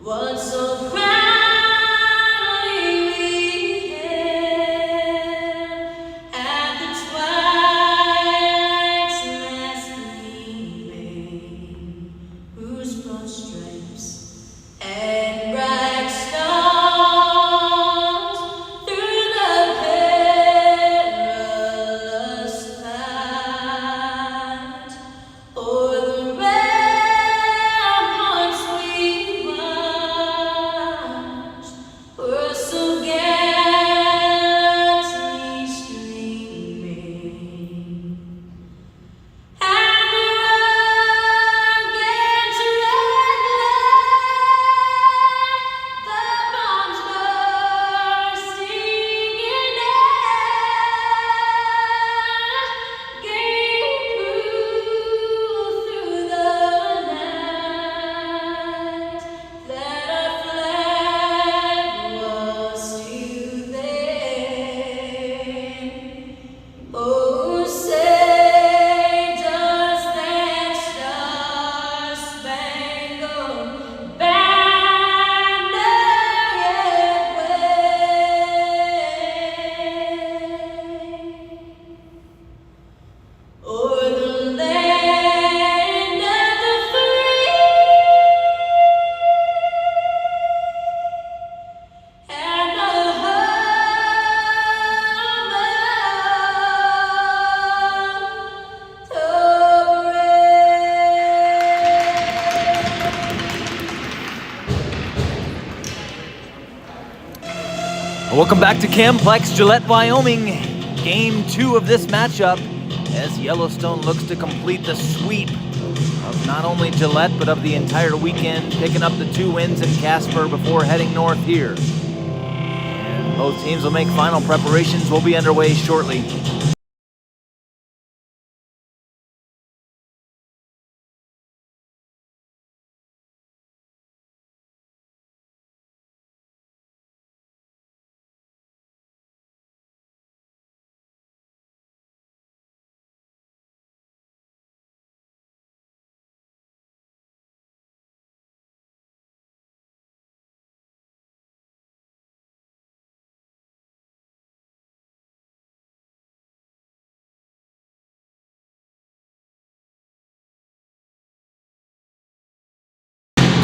Was so proudly we hailed at the twilight's last gleaming, whose broad stripes and bright stars through the perilous fight o'er the ramparts we watched were so gallantly streaming. And the rugged red light, the bombs bursting in air, gave proof through the night that our flag was still there. Oh, say does that star-spangled banner yet wave o'er the land of the free and the Welcome back to Cam-Plex, Gillette, Wyoming. Game 2 of this matchup as Yellowstone looks to complete the sweep of not only Gillette but of the entire weekend, picking up the 2 wins in Casper before heading north here. And both teams will make final preparations. Will be underway shortly.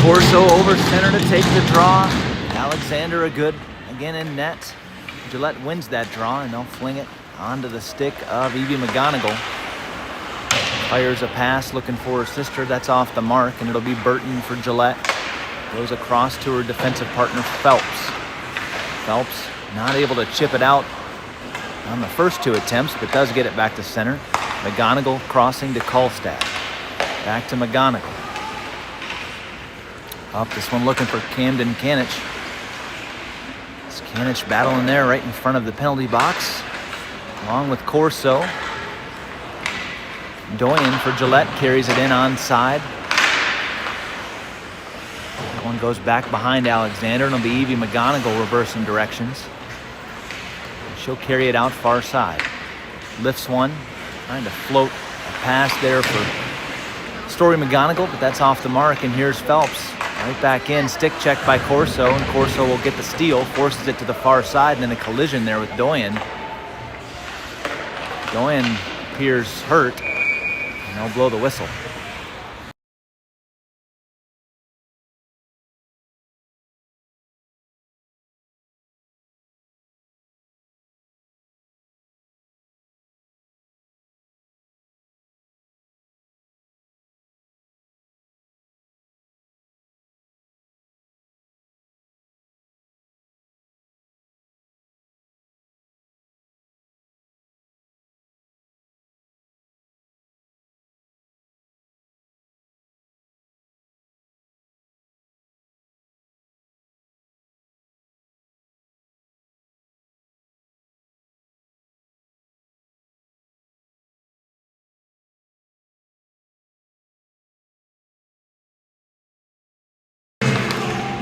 Corso over center to take the draw. Alexander a good again in net. Gillette wins that draw and they'll fling it onto the stick of Evie McGonigal. Fires a pass looking for her sister. That's off the mark and it'll be Burton for Gillette. Goes across to her defensive partner Phelps. Phelps not able to chip it out on the first 2 attempts but does get it back to center. McGonigal crossing to Kolstad. Back to McGonigal. Up this one looking for Camden Canich. It's Canich battling there right in front of the penalty box, along with Corso. Doyen for Gillette carries it in onside. That one goes back behind Alexander, and it'll be Evie McGonigal reversing directions. She'll carry it out far side. Lifts one, trying to float a pass there for Story McGonigal, but that's off the mark, and here's Phelps. Right back in, stick check by Corso, and Corso will get the steal, forces it to the far side, and then a collision there with Doyen. Doyen appears hurt, and they'll blow the whistle.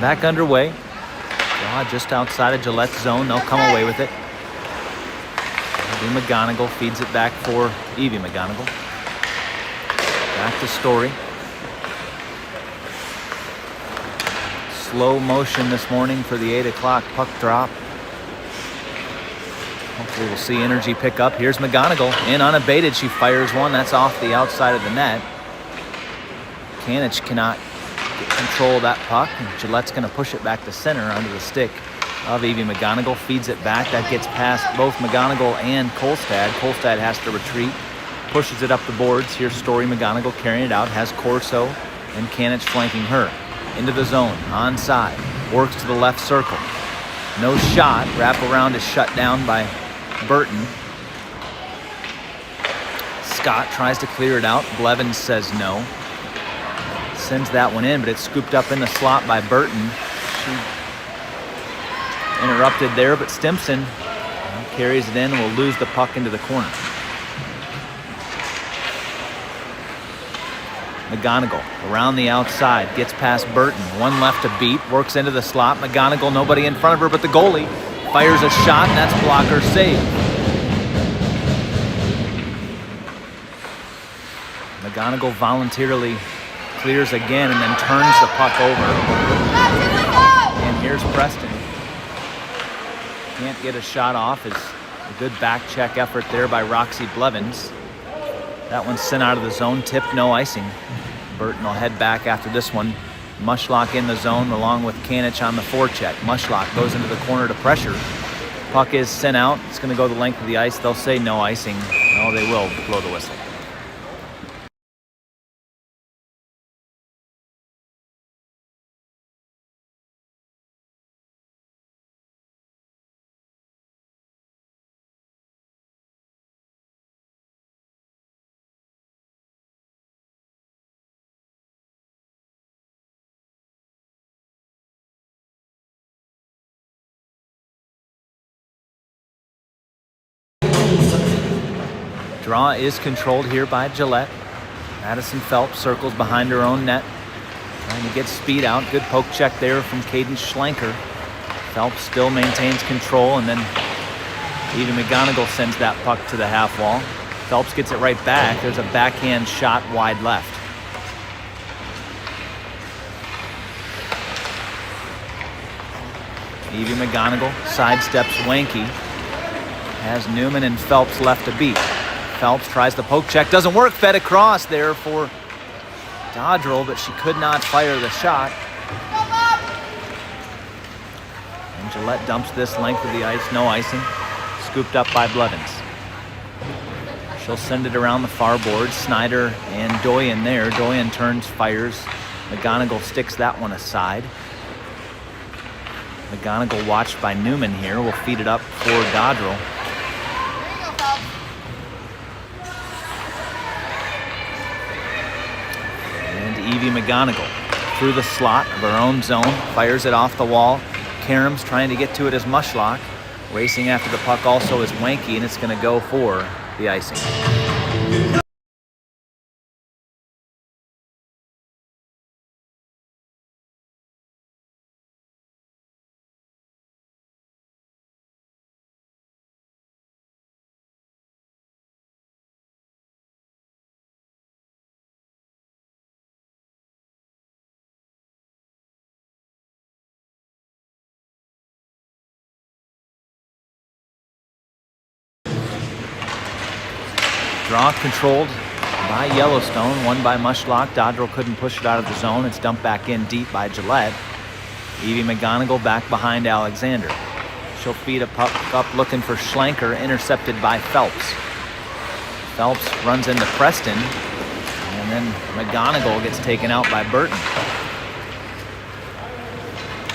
Back underway. Draw just outside of Gillette's zone. They'll come away with it. Evie McGonigal feeds it back for Evie McGonigal. Back to Story. slow motion this morning for the 8 o'clock puck drop. Hopefully we'll see energy pick up. Here's McGonigal in unabated. She fires one. That's off the outside of the net. Kanich cannot get control of that puck. And Gillette's going to push it back to center under the stick of Evie McGonigal. Feeds it back. That gets past both McGonigal and Kolstad. Kolstad has to retreat. Pushes it up the boards. Here's Story McGonigal carrying it out. Has Corso and Kanich flanking her. Into the zone. Onside. Works to the left circle. No shot. Wraparound is shut down by Burton. Scott tries to clear it out. Blevins says no. Sends that one in, but it's scooped up in the slot by Burton. She interrupted there, but Stimson carries it in and will lose the puck into the corner. McGonigal around the outside, gets past Burton. One left to beat, works into the slot. McGonigal, nobody in front of her but the goalie. Fires a shot, and that's blocker save. McGonigal voluntarily clears again and then turns the puck over. And here's Preston. Can't get a shot off. It's a good back check effort there by Roxy Blevins. That one's sent out of the zone, tipped, no icing. Burton will head back after this one. Mushlock in the zone along with Kanich on the forecheck. Mushlock goes into the corner to pressure. Puck is sent out. It's going to go the length of the ice. They'll say no icing. No, they will blow the whistle. Draw is controlled here by Gillette. Madison Phelps circles behind her own net, trying to get speed out. Good poke check there from Caden Schlenker. Phelps still maintains control, and then Evie McGonigal sends that puck to the half wall. Phelps gets it right back. There's a backhand shot wide left. Evie McGonigal sidesteps Wanke. Has Newman and Phelps left to beat. Phelps tries the poke check, doesn't work. Fed across there for Dodrell, but she could not fire the shot. And Gillette dumps this length of the ice, no icing. Scooped up by Blevins. She'll send it around the far board. Snyder and Doyen there. Doyen turns, fires. McGonigal sticks that one aside. McGonigal watched by Newman here. Will feed it up for Dodrell. Evie McGonigal through the slot of her own zone, fires it off the wall. Karams trying to get to it as Mushlock. Racing after the puck also is Wanke, and it's going to go for the icing. Draw controlled by Yellowstone, won by Mushlock. Dodrell couldn't push it out of the zone. It's dumped back in deep by Gillette. Evie McGonigal back behind Alexander. She'll feed a puck up looking for Schlenker, intercepted by Phelps. Phelps runs into Preston, and then McGonigal gets taken out by Burton.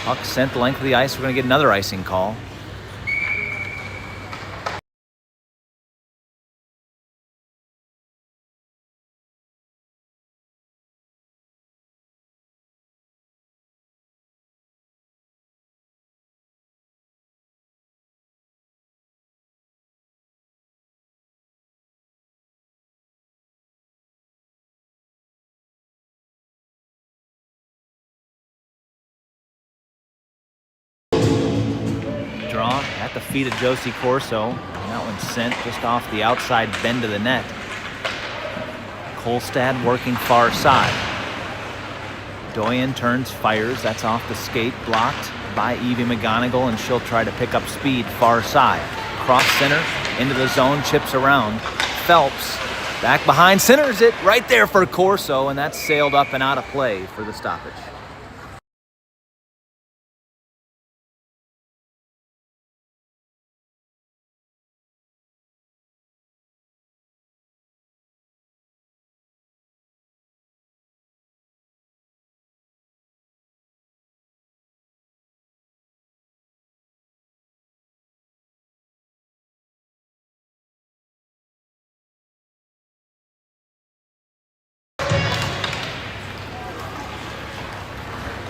Puck sent the length of the ice. We're going to get another icing call. Draw at the feet of Josie Corso. And that one's sent just off the outside bend of the net. Kolstad working far side. Doyen turns, fires. That's off the skate, blocked by Evie McGonigal, and she'll try to pick up speed far side. Cross center, into the zone, chips around. Phelps back behind, centers it right there for Corso, and that's sailed up and out of play for the stoppage.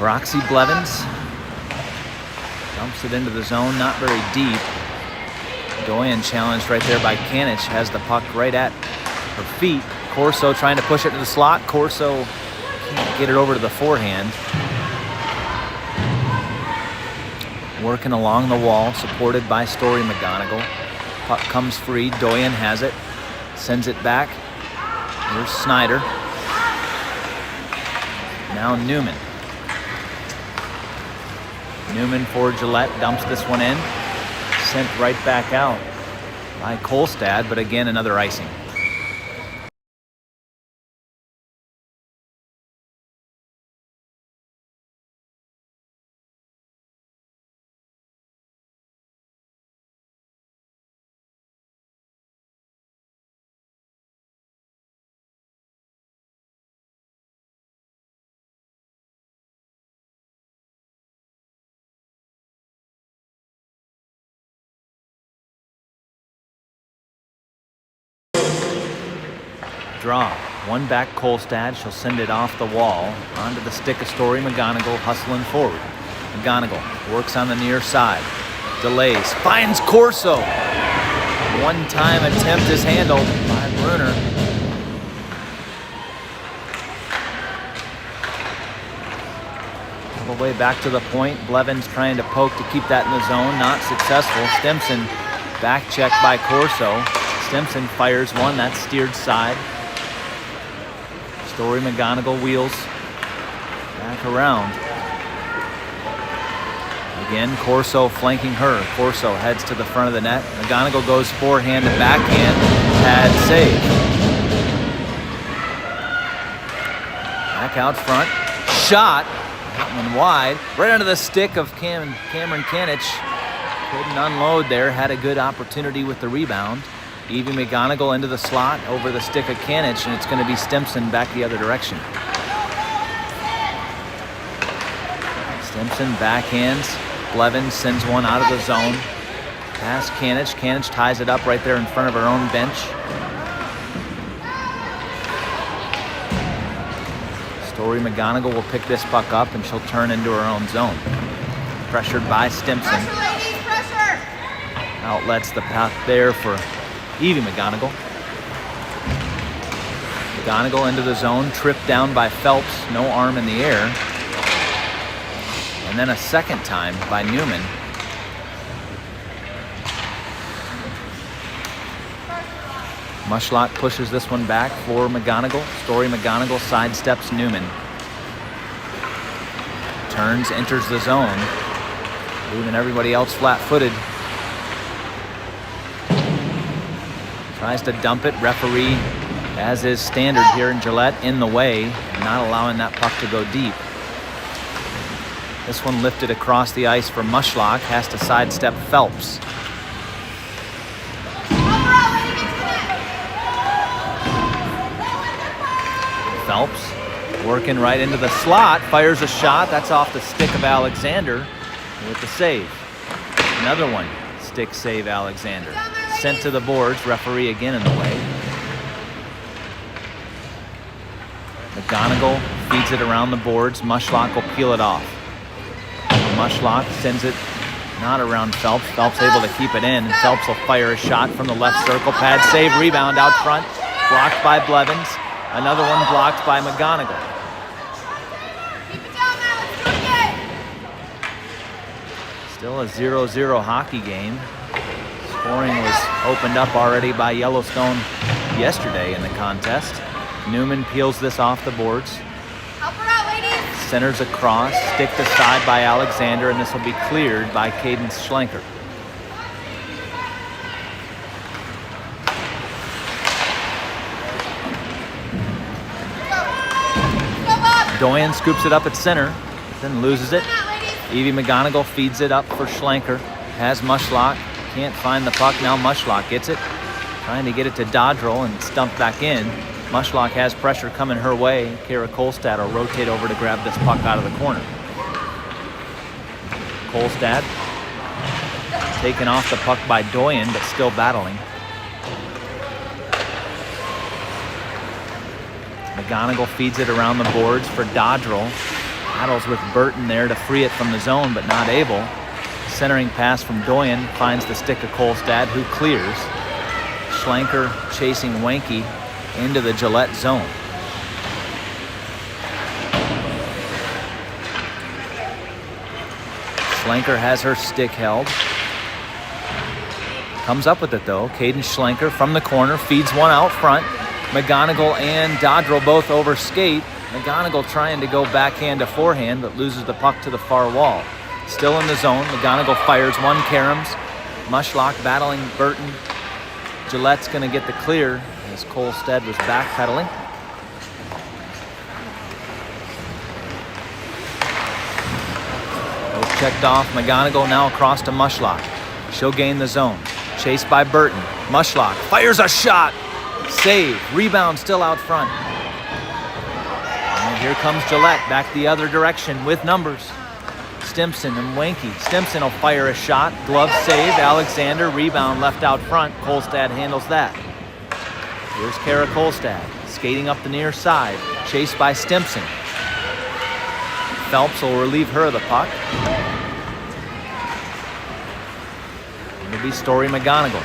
Roxy Blevins dumps it into the zone, not very deep. Doyen challenged right there by Kanich, has the puck right at her feet. Corso trying to push it to the slot. Corso can't get it over to the forehand. Working along the wall, supported by Story McGonigal. Puck comes free, Doyen has it, sends it back. Here's Snyder. Now Newman. Newman for Gillette, dumps this one in. Sent right back out by Kolstad, but again, another icing. Draw. One back Kolstad. She'll send it off the wall. Onto the stick of Story McGonigal, hustling forward. McGonigal works on the near side. Delays. Finds Corso. One-time attempt is handled by Bruner. All the way back to the point. Blevins trying to poke to keep that in the zone. Not successful. Stimson back check by Corso. Stimson fires one. That's steered side. Story McGonigal wheels back around. Again, Corso flanking her. Corso heads to the front of the net. McGonigal goes forehand and backhand. Pad save. Back out front. Shot. That one wide. Right under the stick of Cameron Kanich. Couldn't unload there. Had a good opportunity with the rebound. Evie McGonigal into the slot over the stick of Kanich, and it's going to be Stimson back the other direction. Stimson backhands. Blevins sends one out of the zone. Past Kanich. Kanich ties it up right there in front of her own bench. Story McGonigal will pick this puck up, and she'll turn into her own zone. Pressured by Stimson. Pressure, ladies, pressure! Outlets the path there for Evie McGonigal. McGonigal into the zone, tripped down by Phelps, no arm in the air. And then a second time by Newman. Mushlock pushes this one back for McGonigal. Story McGonigal sidesteps Newman. Turns, enters the zone, leaving everybody else flat-footed. Tries to dump it. Referee, as is standard here in Gillette, in the way, not allowing that puck to go deep. This one lifted across the ice for Mushlock. Has to sidestep Phelps. Phelps working right into the slot. Fires a shot. That's off the stick of Alexander with the save. Another one. Stick save Alexander. Sent to the boards. Referee again in the way. McGonigal feeds it around the boards. Mushlock will peel it off. Mushlock sends it not around Phelps. Phelps able to keep it in. Phelps will fire a shot from the left circle. Pad save. Rebound out front. Blocked by Blevins. Another one blocked by McGonigal. Keep it down now. Let's do it again. Still a 0-0 hockey game. Scoring was opened up already by Yellowstone yesterday in the contest. Newman peels this off the boards. Help her out, ladies. Centers across, stick to side by Alexander, and this will be cleared by Cadence Schlenker. Doyen scoops it up at center, then loses it. Evie McGonigal feeds it up for Schlenker. Has Mushlock, can't find the puck. Now Mushlock gets it, trying to get it to Dodrell and stumped back in. Mushlock has pressure coming her way. Kara Kolstad will rotate over to grab this puck out of the corner. Kolstad taken off the puck by Doyen, but still battling. McGonigal feeds it around the boards for Dodrell. Battles with Burton there to free it from the zone, but not able. Centering pass from Doyen finds the stick of Kolstad, who clears. Schlenker chasing Wanke into the Gillette zone. Schlenker has her stick held. Comes up with it though. Cadence Schlenker from the corner feeds one out front. McGonigal and Dodrell both over skate. McGonigal trying to go backhand to forehand, but loses the puck to the far wall. Still in the zone. McGonigal fires one caroms. Mushlock battling Burton. Gillette's going to get the clear as Kolstad was backpedaling. Both checked off. McGonigal now across to Mushlock. She'll gain the zone. Chased by Burton. Mushlock fires a shot. Save. Rebound still out front. And here comes Gillette back the other direction with numbers. Stimson and Wanke. Stimson will fire a shot. Glove save. Alexander. Rebound left out front. Kolstad handles that. Here's Kara Kolstad skating up the near side. Chased by Stimson. Phelps will relieve her of the puck. It'll be Story McGonigal.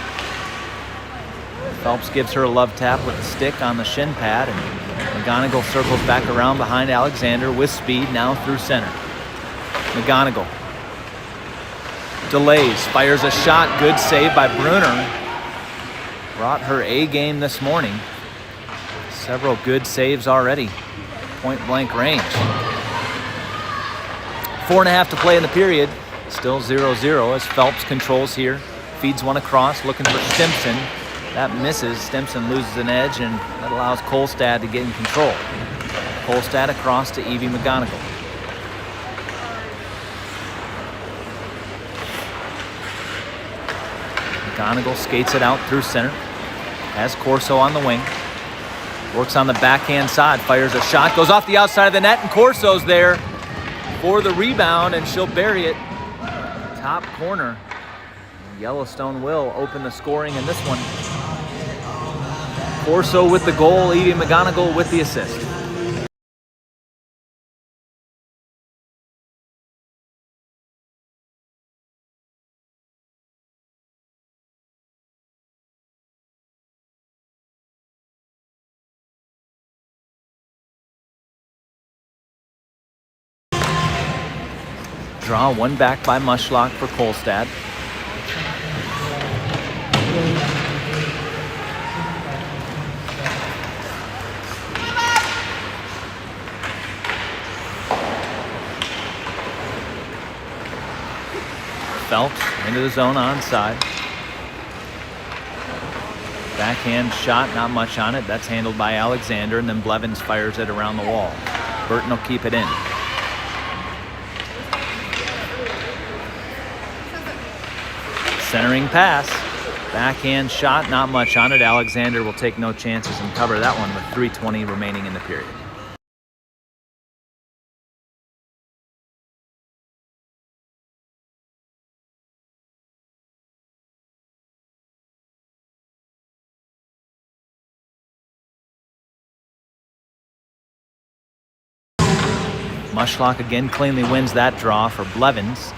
Phelps gives her a love tap with the stick on the shin pad, and McGonigal circles back around behind Alexander with speed now through center. McGonigal delays, fires a shot, good save by Bruner. Brought her A game this morning. Several good saves already. Point blank range. 4.5 to play in the period. Still 0-0 as Phelps controls here. Feeds one across, looking for Stimson. That misses. Stimson loses an edge, and that allows Kolstad to get in control. Kolstad across to Evie McGonigal. McGonigal skates it out through center. Has Corso on the wing. Works on the backhand side, fires a shot, goes off the outside of the net, and Corso's there for the rebound, and she'll bury it. Top corner. Yellowstone will open the scoring in this one. Corso with the goal, Evie McGonigal with the assist. Draw one back by Mushlock for Kolstad. Phelps into the zone onside. Backhand shot, not much on it. That's handled by Alexander, and then Blevins fires it around the wall. Burton will keep it in. Centering pass. Backhand shot, not much on it. Alexander will take no chances and cover that one with 3:20 remaining in the period. Mushlock again cleanly wins that draw for Blevins.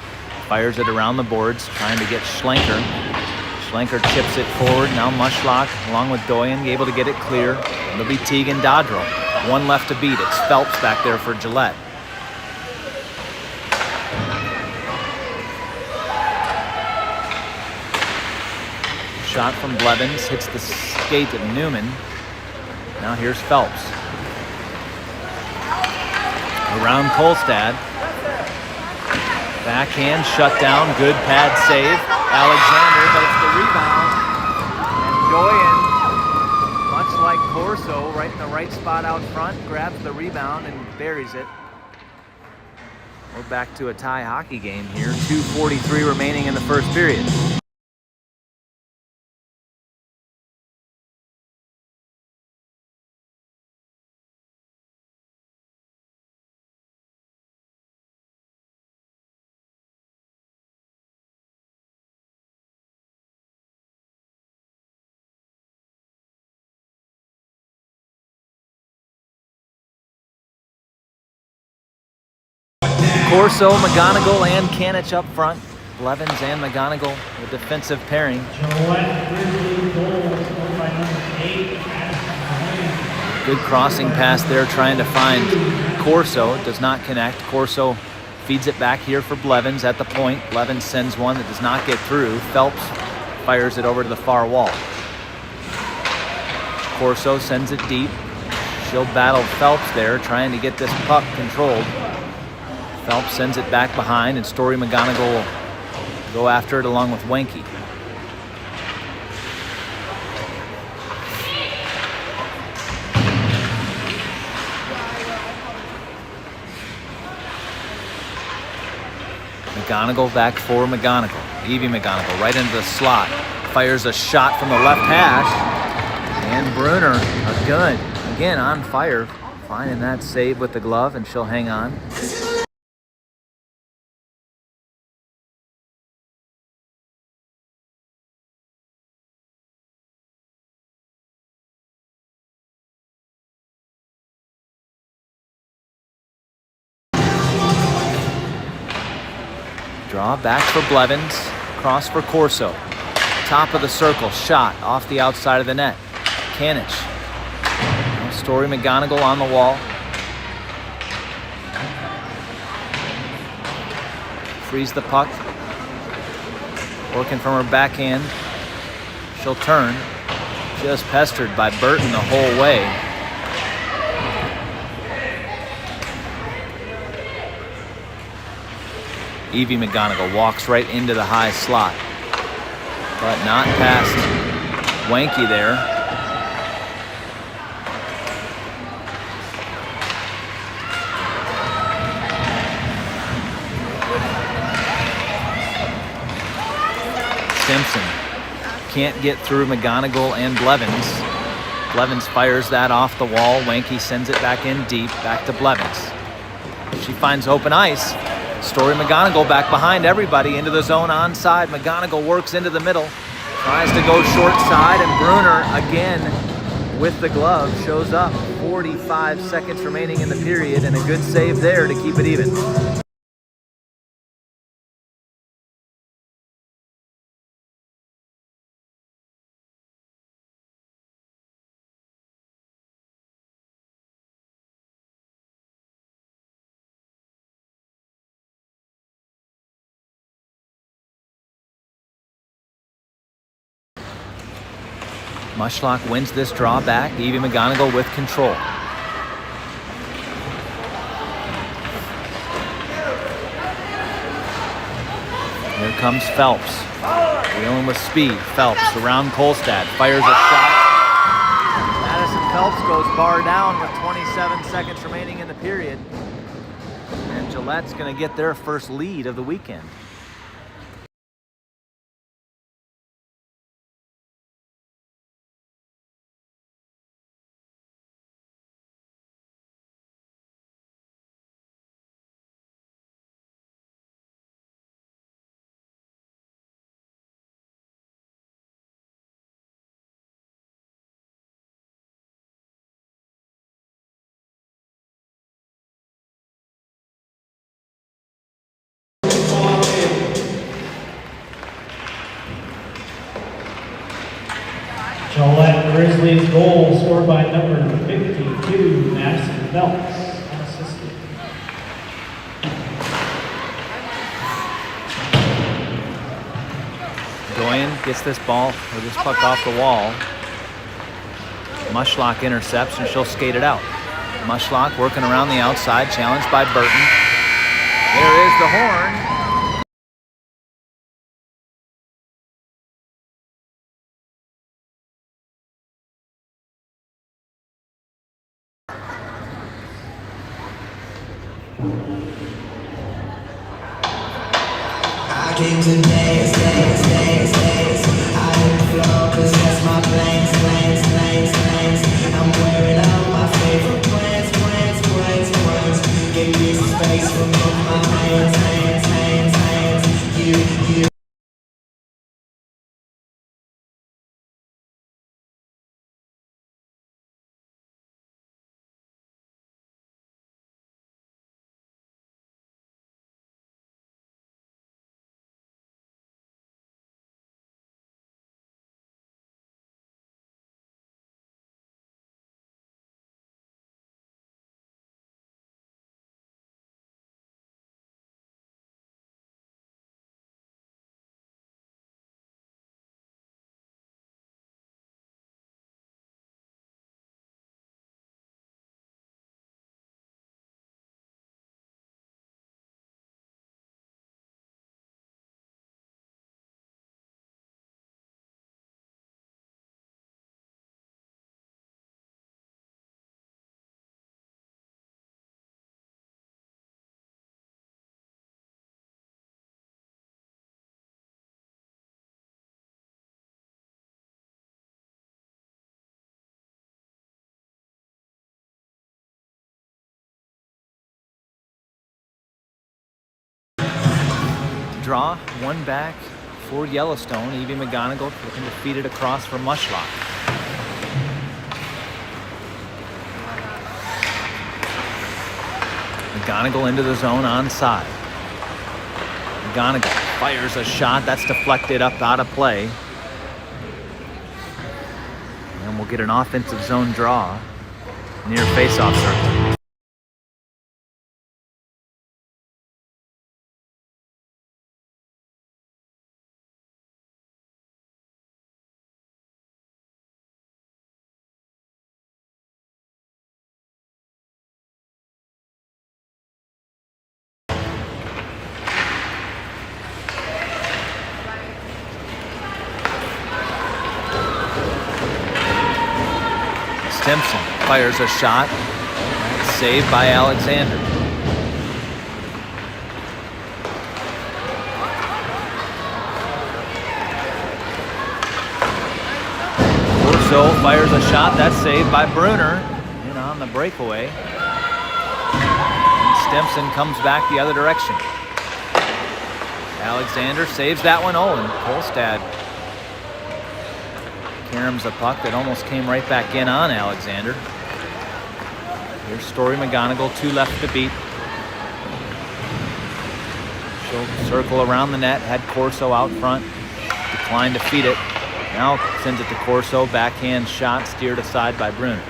Fires it around the boards, trying to get Schlenker. Schlenker chips it forward. Now Mushlock, along with Doyen, able to get it clear. It'll be Tegan Dodrell. One left to beat. It's Phelps back there for Gillette. Shot from Blevins, hits the skate of Newman. Now here's Phelps. Around Kolstad. Backhand shut down. Good pad save. Alexander, but it's the rebound. And Doyen, much like Corso, right in the right spot out front, grabs the rebound and buries it. We're back to a tie hockey game here. 2:43 remaining in the first period. Corso, McGonigal, and Kanich up front. Blevins and McGonigal, the defensive pairing. Good crossing pass there, trying to find Corso. It does not connect. Corso feeds it back here for Blevins at the point. Blevins sends one that does not get through. Phelps fires it over to the far wall. Corso sends it deep. She'll battle Phelps there, trying to get this puck controlled. Phelps sends it back behind, and Story McGonigal will go after it along with Wenke. McGonigal back for McGonigal. Evie McGonigal right into the slot. Fires a shot from the left hash. And Bruner, again on fire. Finding that save with the glove, and she'll hang on. Draw back for Blevins, cross for Corso. Top of the circle, shot off the outside of the net. Kanich. Now Story McGonigal on the wall. Frees the puck. Working from her backhand. She'll turn. Just pestered by Burton the whole way. Evie McGonigal walks right into the high slot, but not past Wenke there. Simpson can't get through McGonigal and Blevins. Blevins fires that off the wall. Wenke sends it back in deep, back to Blevins. She finds open ice. Story McGonigal back behind everybody into the zone onside. McGonigal works into the middle, tries to go short side, and Bruner again with the glove shows up. 45 seconds remaining in the period, and a good save there to keep it even. Mushlock wins this draw back. Evie McGonigal with control. Here comes Phelps. Dealing with speed. Phelps around Kolstad. Fires a shot. Madison Phelps goes bar down with 27 seconds remaining in the period. And Gillette's going to get their first lead of the weekend. Gillette Grizzlies goal scored by number 52, Madison Phelps, unassisted. Doyen gets this ball, or this puck off the wall. Mushlock intercepts, and she'll skate it out. Mushlock working around the outside, challenged by Burton. There is the horn. I came to dance, dance, dance, dance. I hit the floor, possess my plans, plans, plans, plans. I'm wearing out my favorite plans, plans, plans, plans. Give me some space from both my hands, hands, hands, hands. You. Draw, one back for Yellowstone. Evie McGonigal looking to feed it across for Mushlock. McGonigal into the zone onside. McGonigal fires a shot that's deflected up out of play. And we'll get an offensive zone draw near faceoff circle. Simpson fires a shot, saved by Alexander. Corso fires a shot, that's saved by Bruner, in on the breakaway. And Stimson comes back the other direction. Alexander saves that one. Oh, and Kolstad caroms a puck that almost came right back in on Alexander. Here's Story McGonigal, 2 left to beat. She'll circle around the net, had Corso out front, declined to feed it. Now sends it to Corso, backhand shot steered aside by Bruner.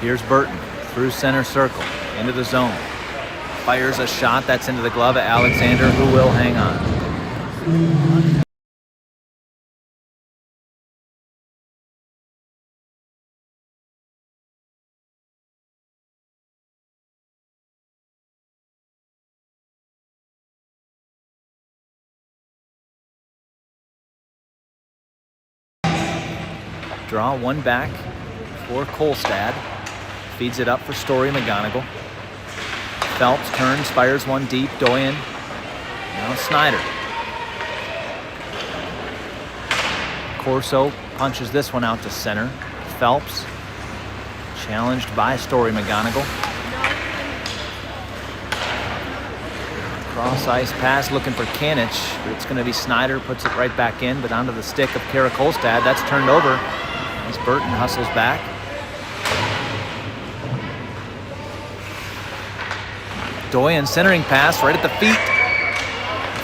Here's Burton through center circle, into the zone. Fires a shot that's into the glove of Alexander, who will hang on. Draw, one back for Kolstad. Feeds it up for Story McGonigal. Phelps turns, fires one deep. Doyen. Now Snyder. Corso punches this one out to center. Phelps challenged by Story McGonigal. Cross ice pass looking for Kanich, but it's going to be Snyder. Puts it right back in, but onto the stick of Kara Kolstad. That's turned over as Burton hustles back. Doyen centering pass right at the feet.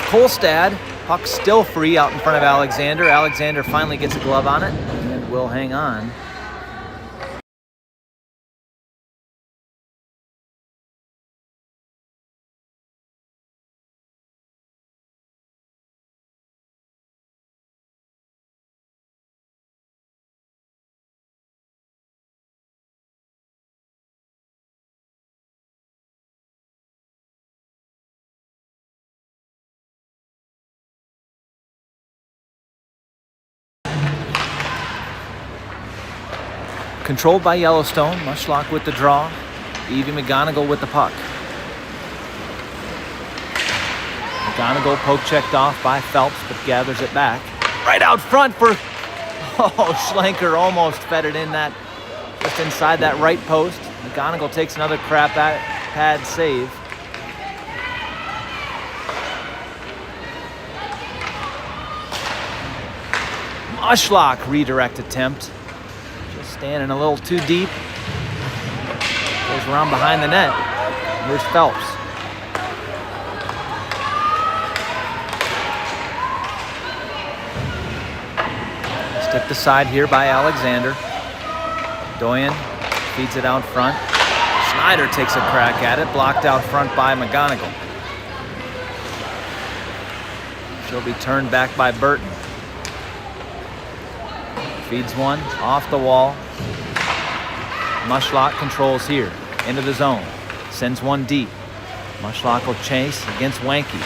Kolstad, puck still free out in front of Alexander. Alexander finally gets a glove on it and will hang on. Controlled by Yellowstone. Mushlock with the draw. Evie McGonigal with the puck. McGonigal poke checked off by Phelps, but gathers it back. Right out front for... Oh, Schlenker almost fed it in that, just inside that right post. McGonigal takes another crap at pad save. Mushlock redirect attempt. Just standing a little too deep. Goes around behind the net. Here's Phelps. Tipped aside here by Alexander. Doyen feeds it out front. Schneider takes a crack at it, blocked out front by McGonigal. She'll be turned back by Burton. Feeds one off the wall. Mushlock controls here, into the zone. Sends one deep. Mushlock will chase against Wanke.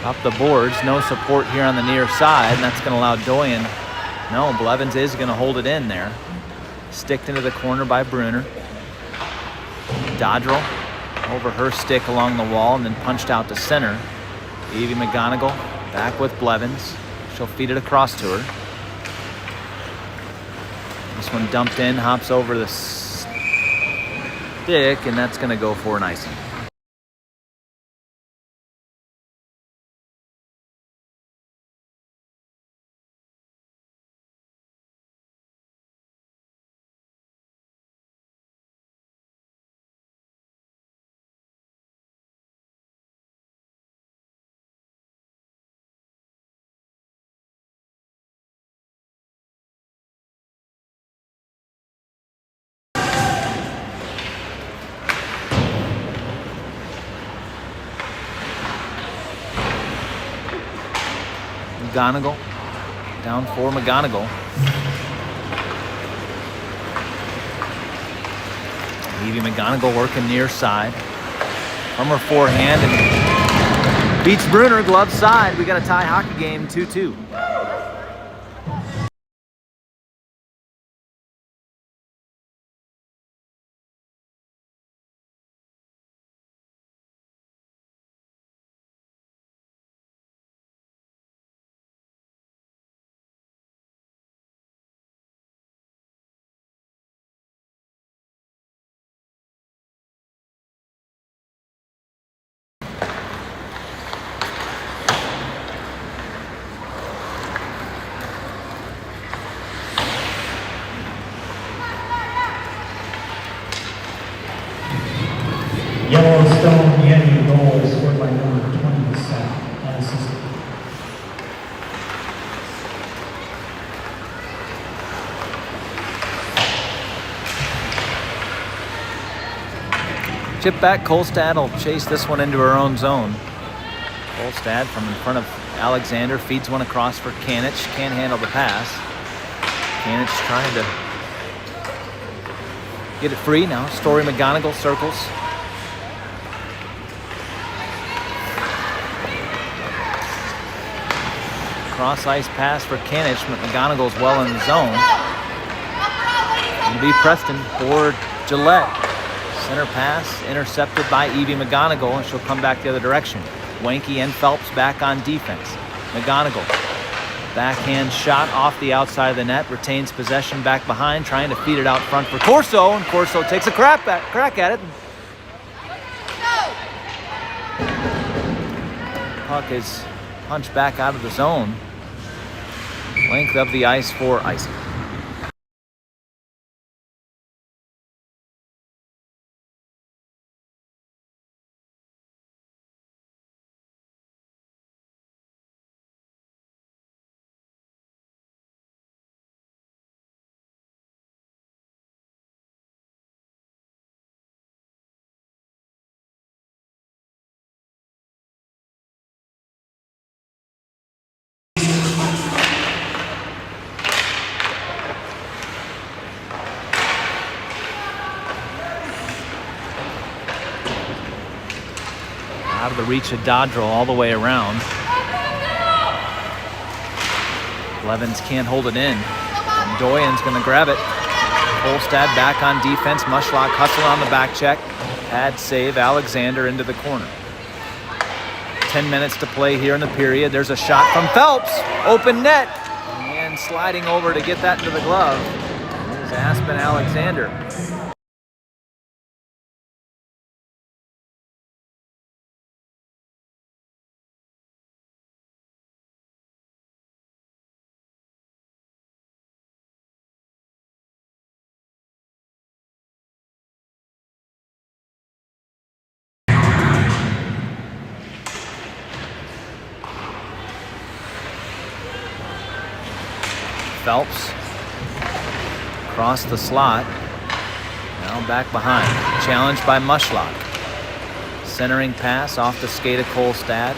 Up the boards, no support here on the near side, and that's going to allow Doyen. No, Blevins is going to hold it in there. Sticked into the corner by Bruner. Dodrell over her stick along the wall and then punched out to center. Evie McGonigal back with Blevins. She'll feed it across to her. This one dumped in, hops over the stick, and that's going to go for an icing. McGonigal, down for McGonigal. Evie McGonigal working near side. From her forehand and beats Bruner, glove side. We got a tie hockey game, 2-2. Yellowstone Yeti goal scored by number 27, unassisted. Chip back, Kolstad will chase this one into her own zone. Kolstad from in front of Alexander feeds one across for Kanich. Can't handle the pass. Kanich trying to get it free now. Story McGonigal circles. Cross ice pass for Kanich, but McGonigal's well in the zone. It'll be Preston for Gillette. Center pass intercepted by Evie McGonigal, and she'll come back the other direction. Wanke and Phelps back on defense. McGonigal, backhand shot off the outside of the net, retains possession back behind, trying to feed it out front for Corso, and Corso takes a crack at it. Puck is punched back out of the zone. Length of the ice for icing. Out of the reach of Dodrell all the way around. Blevins can't hold it in. And Doyen's going to grab it. Kolstad back on defense. Mushlock hustle on the back check. Pad save. Alexander into the corner. 10 minutes to play here in the period. There's a shot from Phelps. Open net. And sliding over to get that into the glove is Aspen Alexander. Phelps across the slot. Now back behind. Challenged by Mushlock. Centering pass off the skate of Kolstad.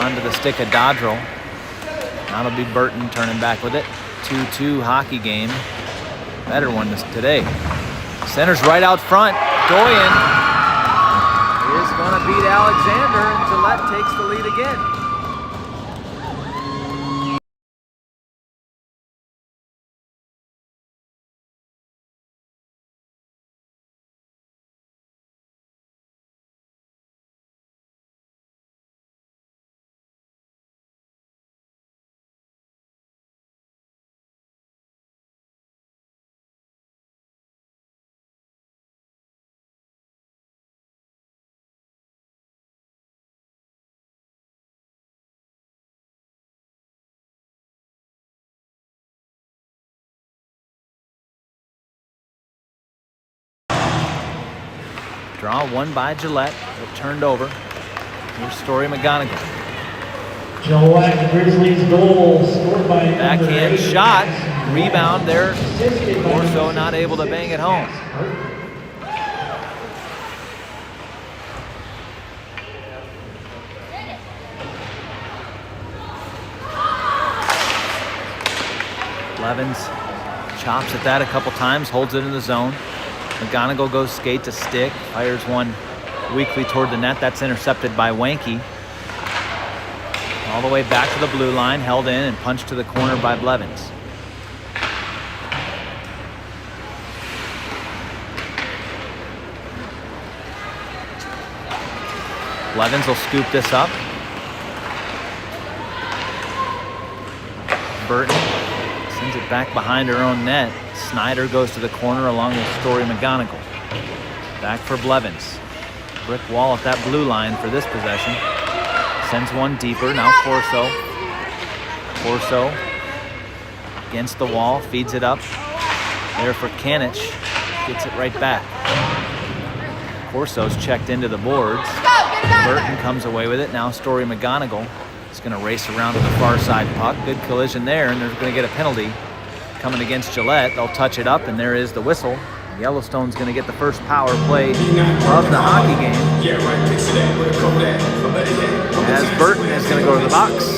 Onto the stick of Dodrell. Now it'll be Burton turning back with it. 2-2 hockey game. Better one today. Center's right out front. Doyen is going to beat Alexander, and Gillette takes the lead again. Draw won by Gillette, but turned over. Here's Story McGonigal. Gillette Grizzlies goal scored by Backhand shot, rebound there. Corso not able to bang it home. Levens chops at that a couple times, holds it in the zone. McGonigal goes skate to stick, fires one weakly toward the net. That's intercepted by Wanke. All the way back to the blue line, held in and punched to the corner by Blevins. Blevins will scoop this up. Burton sends it back behind her own net. Snyder goes to the corner along with Story McGonigal. Back for Blevins. Brick wall at that blue line for this possession. Sends one deeper. Now Corso. Corso against the wall. Feeds it up. There for Kanich. Gets it right back. Corso's checked into the boards. Burton comes away with it. Now Story McGonigal is going to race around to the far side puck. Good collision there, and they're going to get a penalty coming against Gillette. They'll touch it up, and there is the whistle. Yellowstone's going to get the first power play of the hockey game. As Burton is going to go to the box.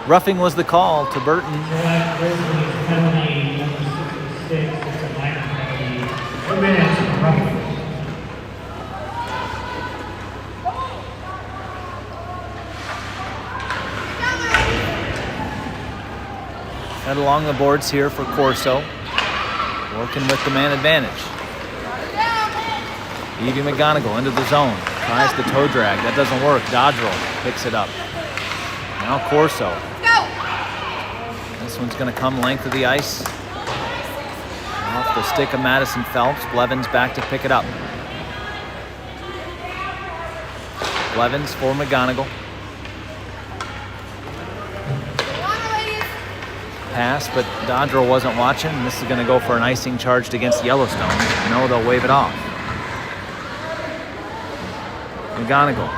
Roughing was the call to Burton. Gillette Grizzlies penalty number 66. It's a minor penalty. 2 minutes of roughing. Head along the boards here for Corso. Working with the man advantage. Evie McGonigal into the zone. Tries the toe drag. That doesn't work. Dodrell picks it up. Now Corso. This one's going to come length of the ice. Off the stick of Madison Phelps. Blevins back to pick it up. Blevins for McGonigal. Pass, but Dodrell wasn't watching. This is going to go for an icing charged against Yellowstone. No, they'll wave it off. McGonigal.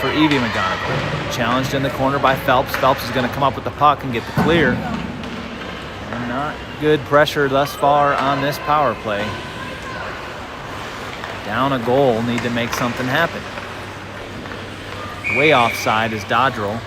for Evie McGonigal. Challenged in the corner by Phelps. Phelps is going to come up with the puck and get the clear. And not good pressure thus far on this power play. Down a goal, need to make something happen. Way offside is Dodrell.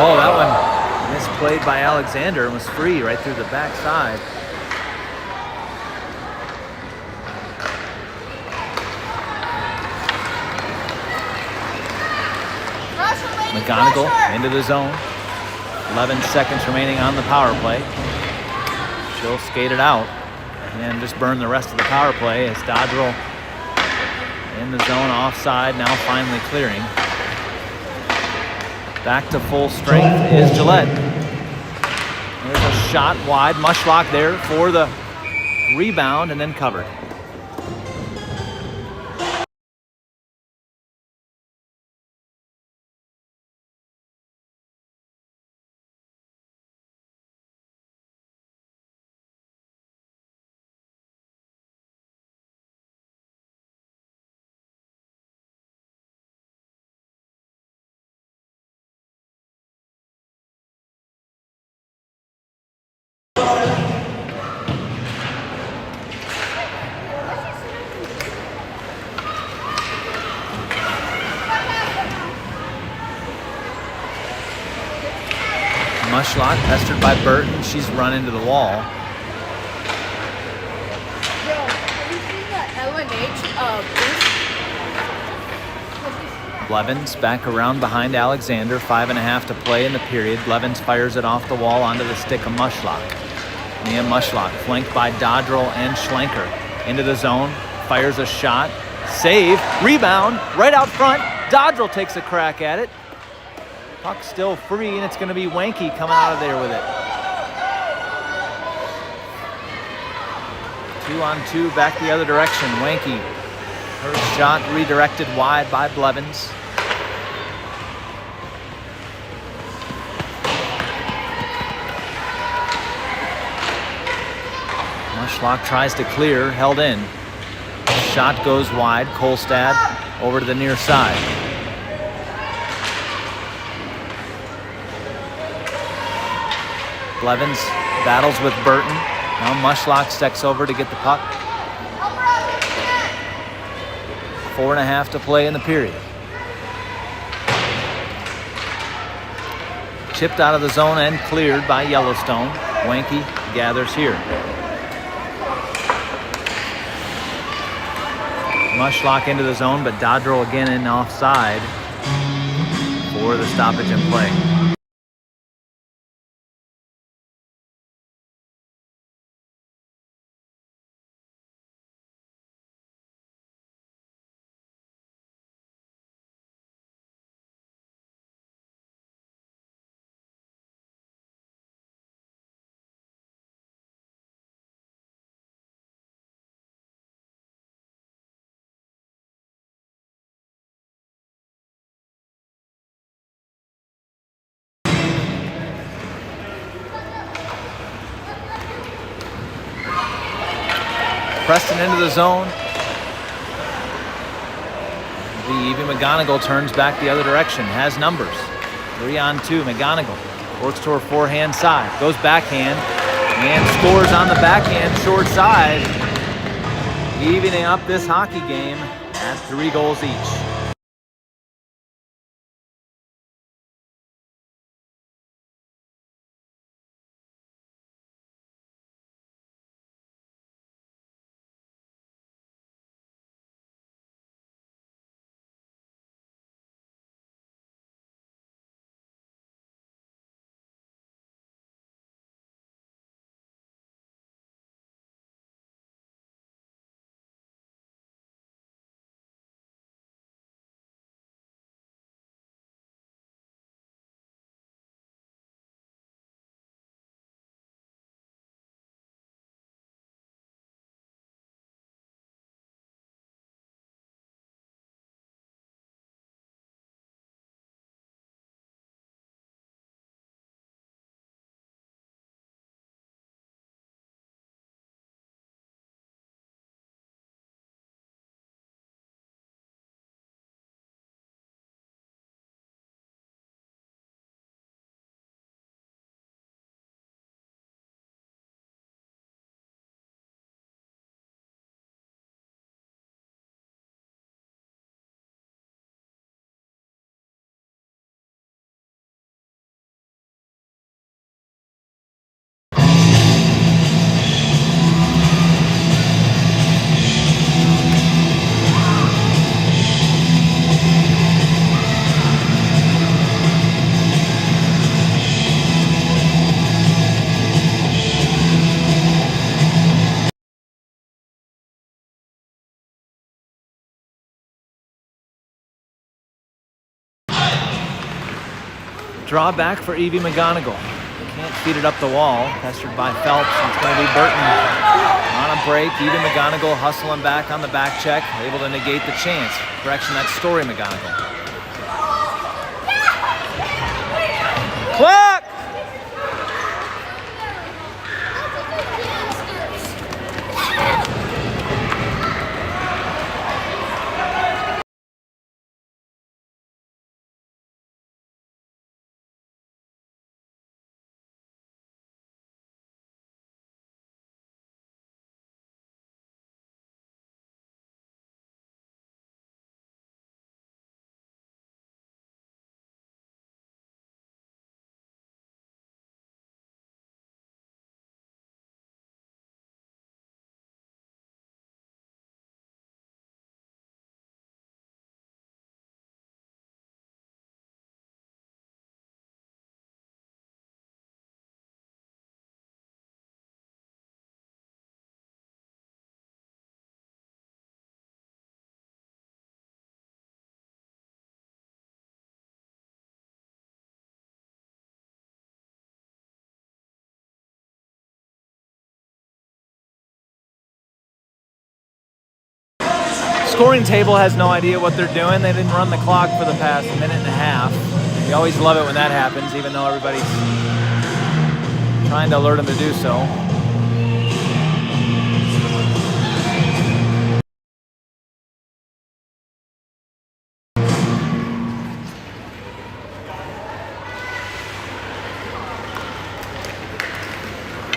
Oh, that one misplayed by Alexander and was free right through the backside. McGonigal into the zone. 11 seconds remaining on the power play. She'll skate it out and just burn the rest of the power play as Dodrell in the zone offside, now finally clearing. Back to full strength is Gillette. There's a shot wide. Mushlock there for the rebound and then covered. Mushlock pestered by Burton. She's run into the wall. Bro, have you seen the LNH Blevins back around behind Alexander. 5.5 to play in the period. Blevins fires it off the wall onto the stick of Mushlock. Mia Mushlock flanked by Dodrell and Schlenker. Into the zone, fires a shot. Save, rebound, right out front. Dodrell takes a crack at it. Puck still free, and it's going to be Wanke coming out of there with it. 2-on-2 back the other direction. Wanke, her shot redirected wide by Blevins. Mushlock tries to clear, held in. Shot goes wide. Kolstad over to the near side. Blevins battles with Burton. Now Mushlock steps over to get the puck. 4.5 to play in the period. Chipped out of the zone and cleared by Yellowstone. Wanke gathers here. Mushlock into the zone, but Dodrell again in offside for the stoppage in play. Preston into the zone. Evie McGonigal turns back the other direction, has numbers. 3-on-2, McGonigal works to her forehand side, goes backhand, and scores on the backhand short side, evening up this hockey game at 3 goals each. Draw back for Evie McGonigal. Can't feed it up the wall. Pestered by Phelps. It's going to be Burton on a break. Evie McGonigal hustling back on the back check. Able to negate the chance. Correction, that's Story McGonigal. Clock! Scoring table has no idea what they're doing. They didn't run the clock for the past minute and a half. We always love it when that happens, even though everybody's trying to alert them to do so.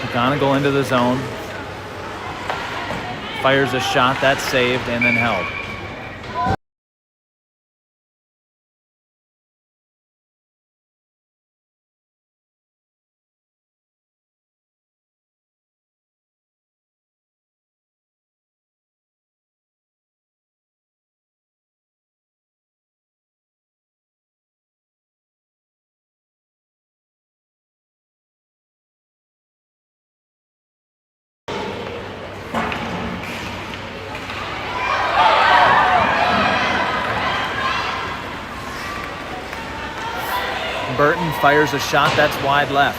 McGonigal into the zone. Fires a shot, that's saved and then held. Burton fires a shot, that's wide left.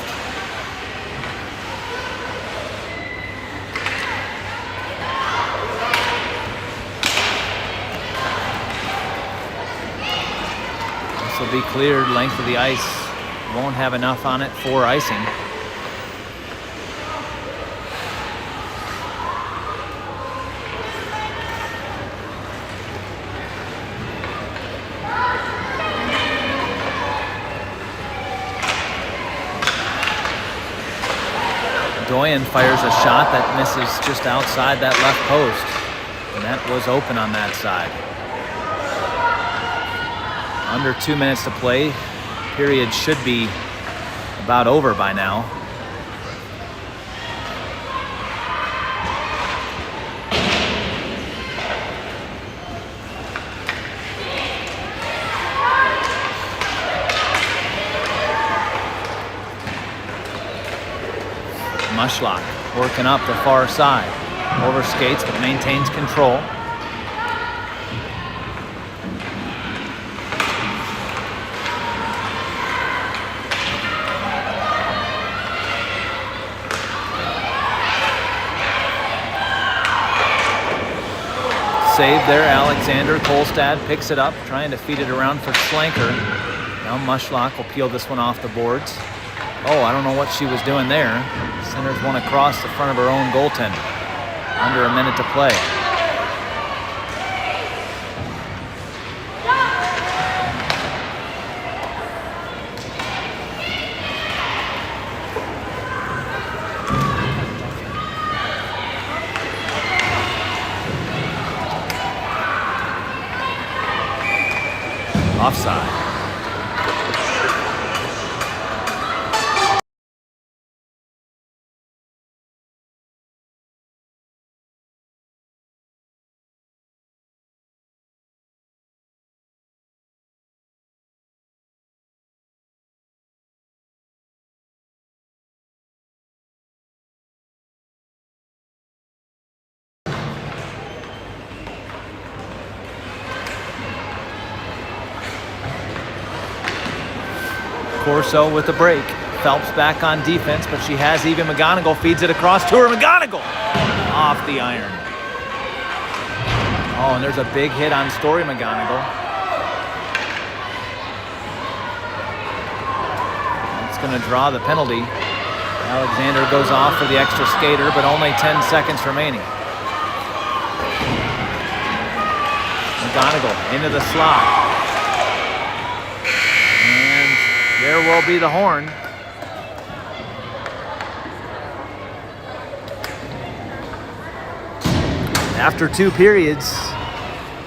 This will be cleared, length of the ice. Won't have enough on it for icing. Doyen fires a shot that misses just outside that left post. And that was open on that side. Under 2 minutes to play. Period should be about over by now. Mushlock working up the far side. Overskates but maintains control. Save there, Alexander. Kolstad picks it up, trying to feed it around for Schlenker. Now Mushlock will peel this one off the boards. Oh, I don't know what she was doing there. Centers one across the front of her own goaltender. Under a minute to play. Offside. Corso with the break. Phelps back on defense, but she has Evie McGonigal, feeds it across to her. McGonigal off the iron. Oh, and there's a big hit on Story McGonigal. That's going to draw the penalty. Alexander goes off for the extra skater, but only 10 seconds remaining. McGonigal into the slot. And there will be the horn. After 2 periods,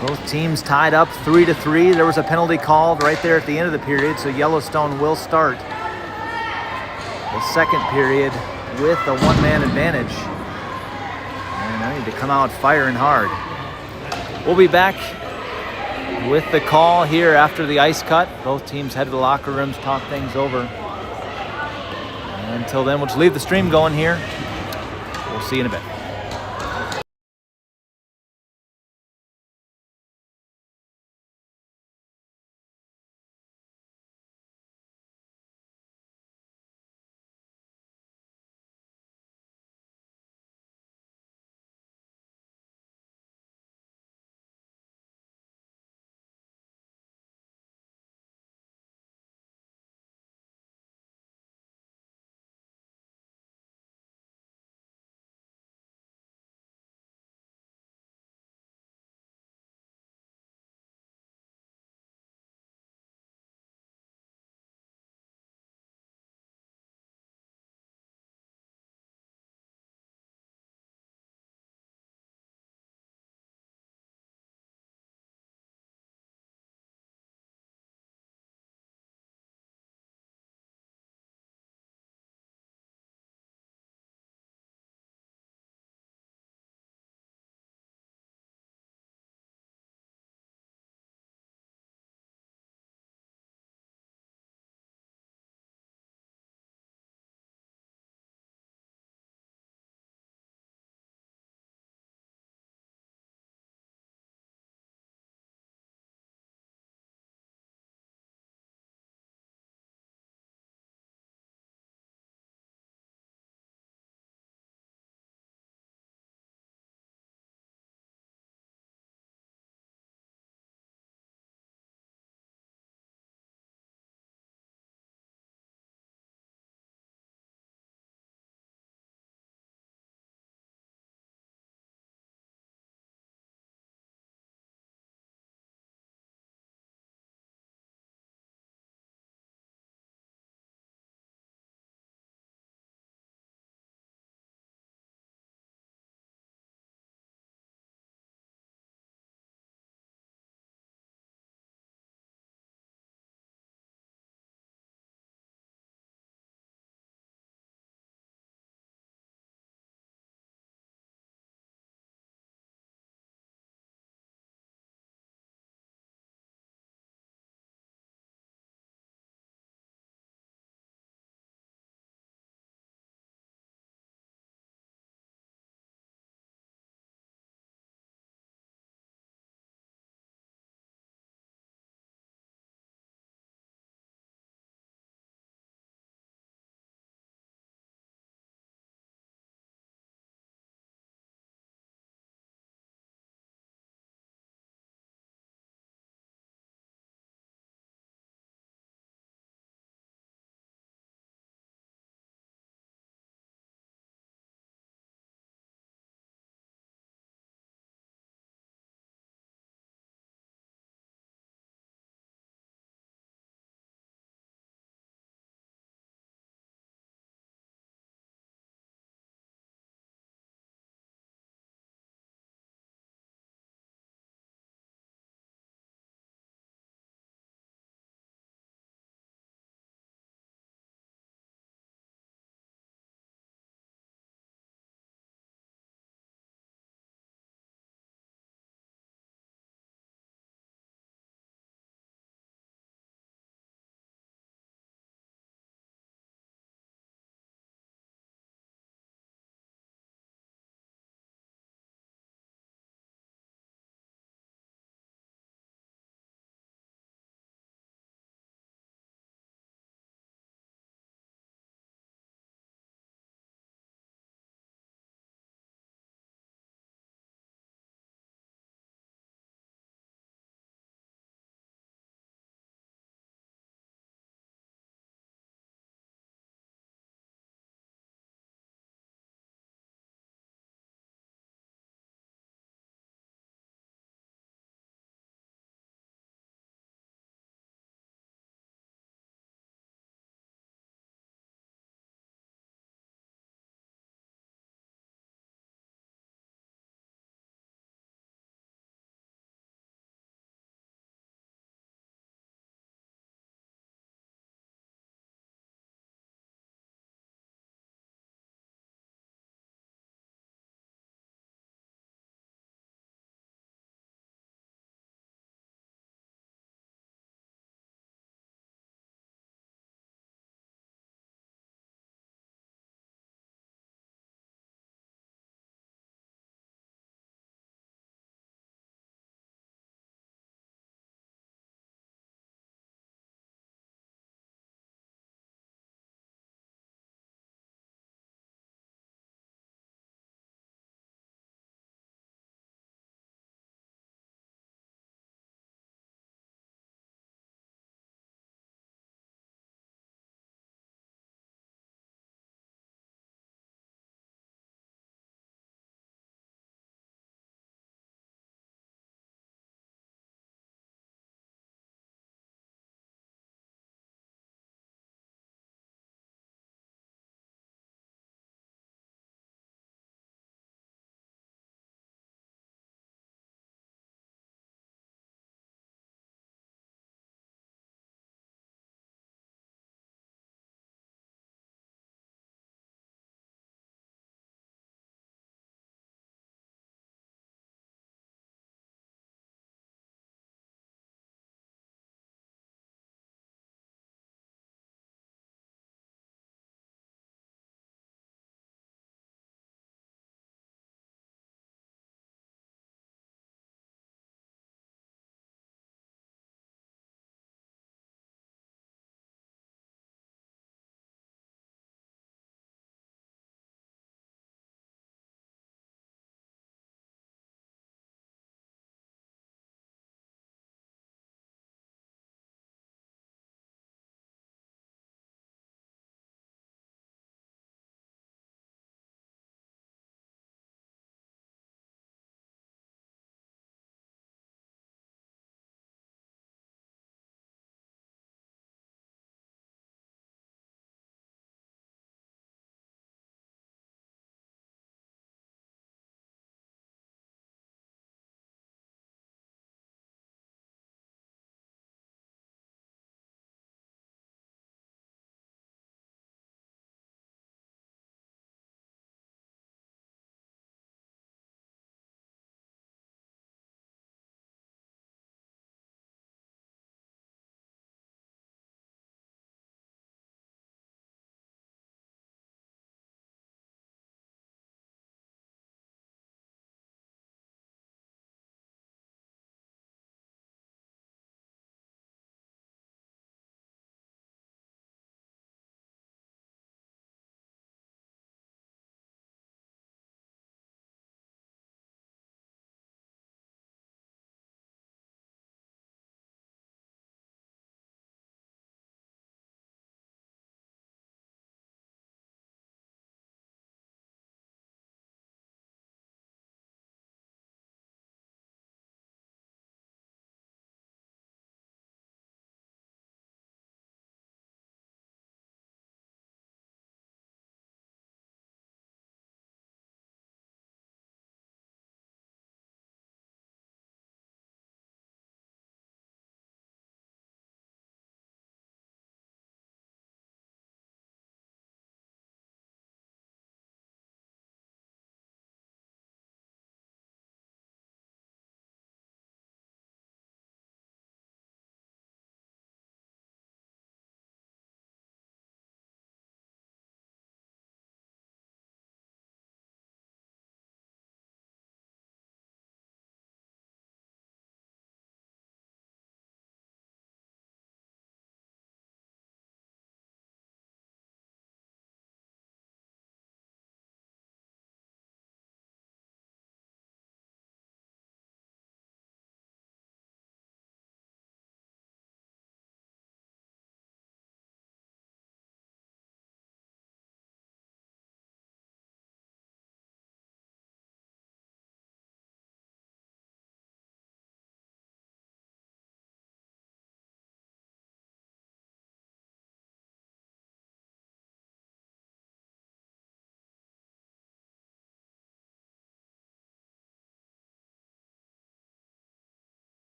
both teams tied up 3-3. There was a penalty called right there at the end of the period, so Yellowstone will start the second period with a one-man advantage. And I need to come out firing hard. We'll be back with the call here after the ice cut. Both teams head to the locker rooms, talk things over. And until then, we'll just leave the stream going here. We'll see you in a bit.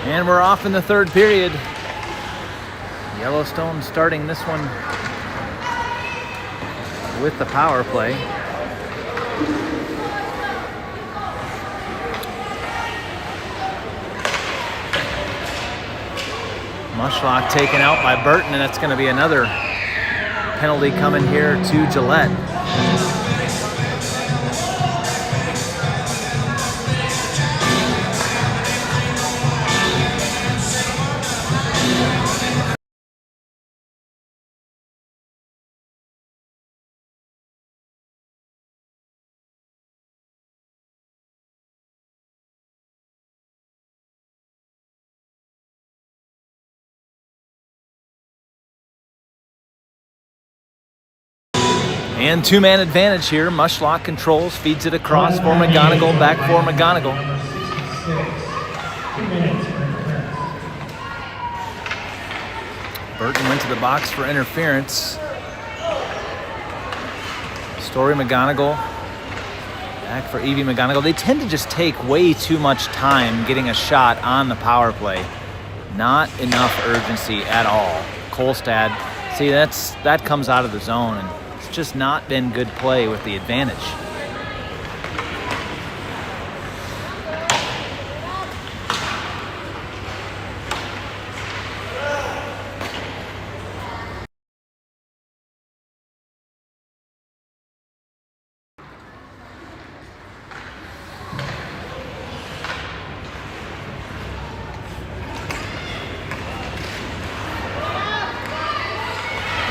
And we're off in the third period. Yellowstone starting this one with the power play. Mushlock taken out by Burton, and that's going to be another penalty coming here to Gillette. And two-man advantage here. Mushlock controls, feeds it across for McGonigal, back for McGonigal. Burton went to the box for interference. Story McGonigal, back for Evie McGonigal. They tend to just take way too much time getting a shot on the power play. Not enough urgency at all. Kolstad, see, that comes out of the zone, and it's just not been good play with the advantage.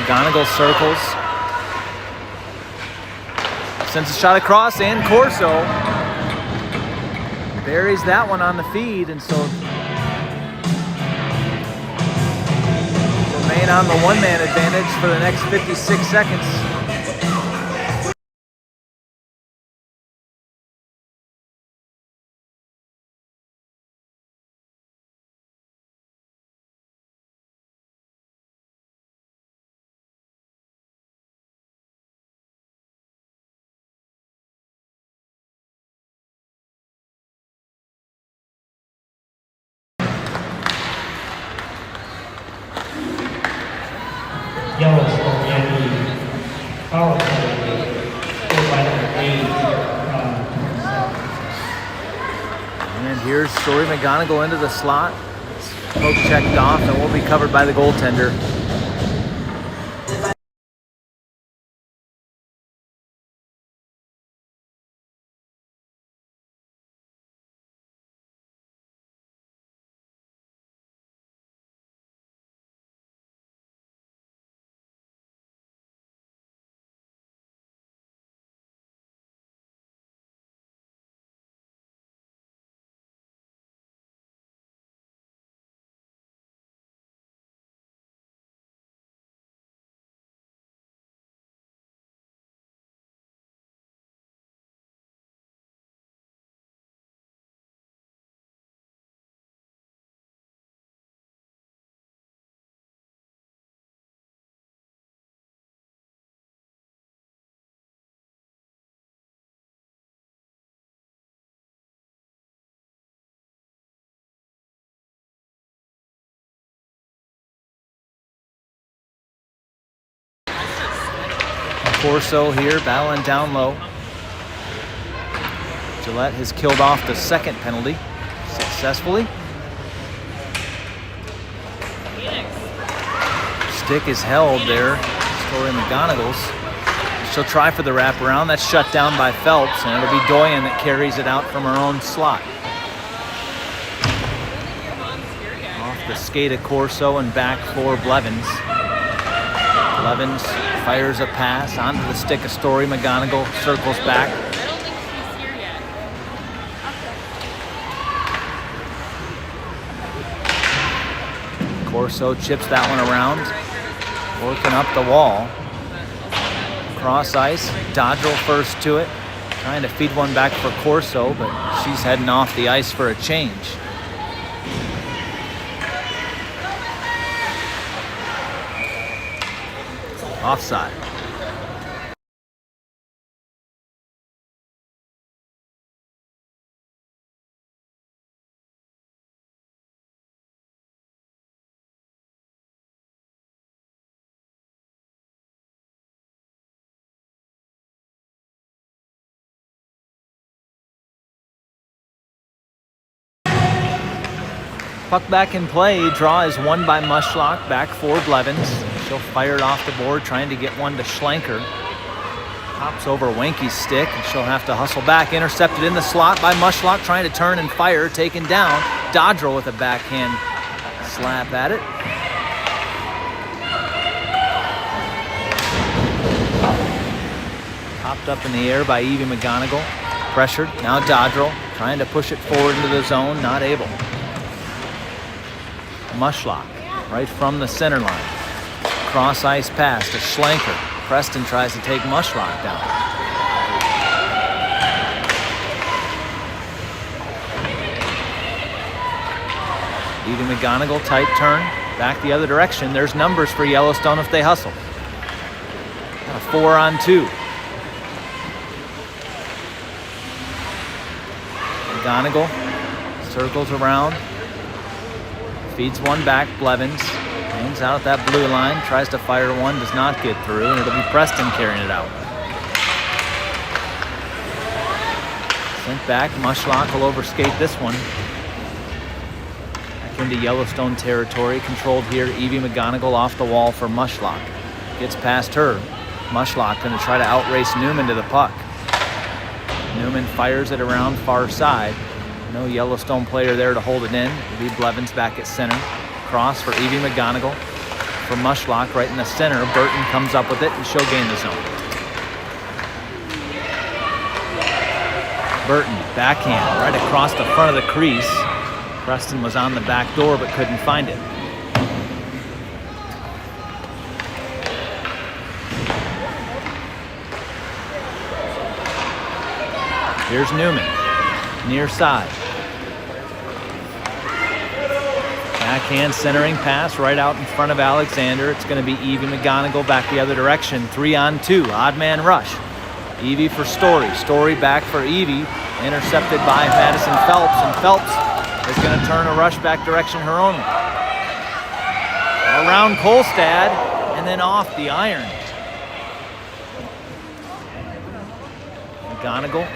McGonigal circles. Sends a shot across, and Corso buries that one on the feed, and so remain on the one-man advantage for the next 56 seconds. Yellowstone Yeti, power play, scored by number 8, And here's Story McGonigal into the slot. Poke checked off, and will be covered by the goaltender. Corso here battling down low. Gillette has killed off the second penalty successfully. Stick is held there. Story McGonigal's. She'll try for the wraparound. That's shut down by Phelps, and it'll be Doyen that carries it out from her own slot. Off the skate of Corso and back for Blevins. Blevins fires a pass onto the stick of Story McGonigal, circles back. Corso chips that one around, working up the wall. Cross ice, Dodrell first to it, trying to feed one back for Corso, but she's heading off the ice for a change. Offside. Puck back in play. Draw is won by Mushlock. Back for Blevins. She'll fire it off the board, trying to get one to Schlenker. Hops over Wenke's stick, and she'll have to hustle back. Intercepted in the slot by Mushlock, trying to turn and fire. Taken down. Dodrell with a backhand slap at it. Popped up in the air by Evie McGonigal. Pressured. Now Dodrell trying to push it forward into the zone. Not able. Mushlock right from the center line. Cross ice pass to Schlenker. Preston tries to take Mushlock down. Evie McGonigal, tight turn. Back the other direction. There's numbers for Yellowstone if they hustle. A 4-on-2. McGonigal circles around. Feeds one back, Blevins. Hangs out at that blue line, tries to fire one, does not get through, and it'll be Preston carrying it out. Sent back, Mushlock will overskate this one. Back into Yellowstone territory, controlled here, Evie McGonigal off the wall for Mushlock. Gets past her. Mushlock gonna try to outrace Newman to the puck. Newman fires it around far side. No Yellowstone player there to hold it in. It'll be Blevins back at center. Cross for Evie McGonigal. For Mushlock right in the center. Burton comes up with it and she'll gain the zone. Burton, backhand, right across the front of the crease. Preston was on the back door but couldn't find it. Here's Newman, near side. Backhand centering pass right out in front of Alexander. It's going to be Evie McGonigal back the other direction. 3-on-2, odd man rush. Evie for Story. Story back for Evie. Intercepted by Madison Phelps, and Phelps is going to turn a rush back direction her own. Around Kolstad, and then off the iron. McGonigal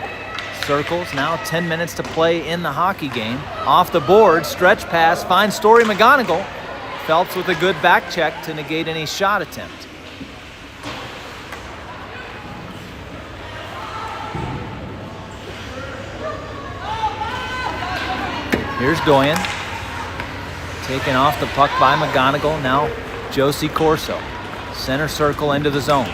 circles, now 10 minutes to play in the hockey game. Off the board, stretch pass, finds Story McGonigal. Phelps with a good back check to negate any shot attempt. Here's Doyen. Taken off the puck by McGonigal, now Josie Corso. Center circle into the zone.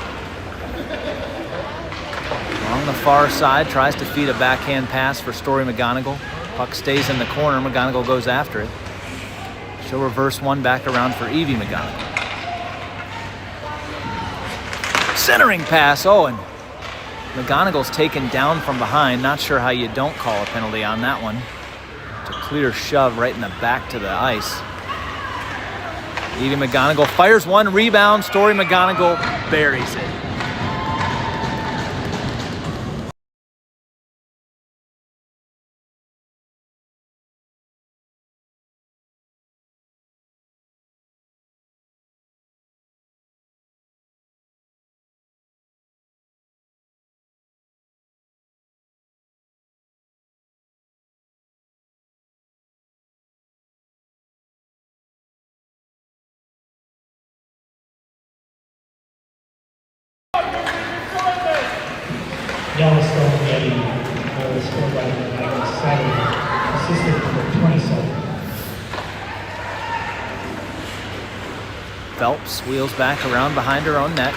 On the far side, tries to feed a backhand pass for Story McGonigal. Puck stays in the corner, McGonigal goes after it. She'll reverse one back around for Evie McGonigal. Centering pass, oh, and McGonigal's taken down from behind. Not sure how you don't call a penalty on that one. It's a clear shove right in the back to the ice. Evie McGonigal fires one, rebound, Story McGonigal buries it. Yellowstone Yeti, scored by number 7, assisted for 27. Phelps wheels back around behind her own net.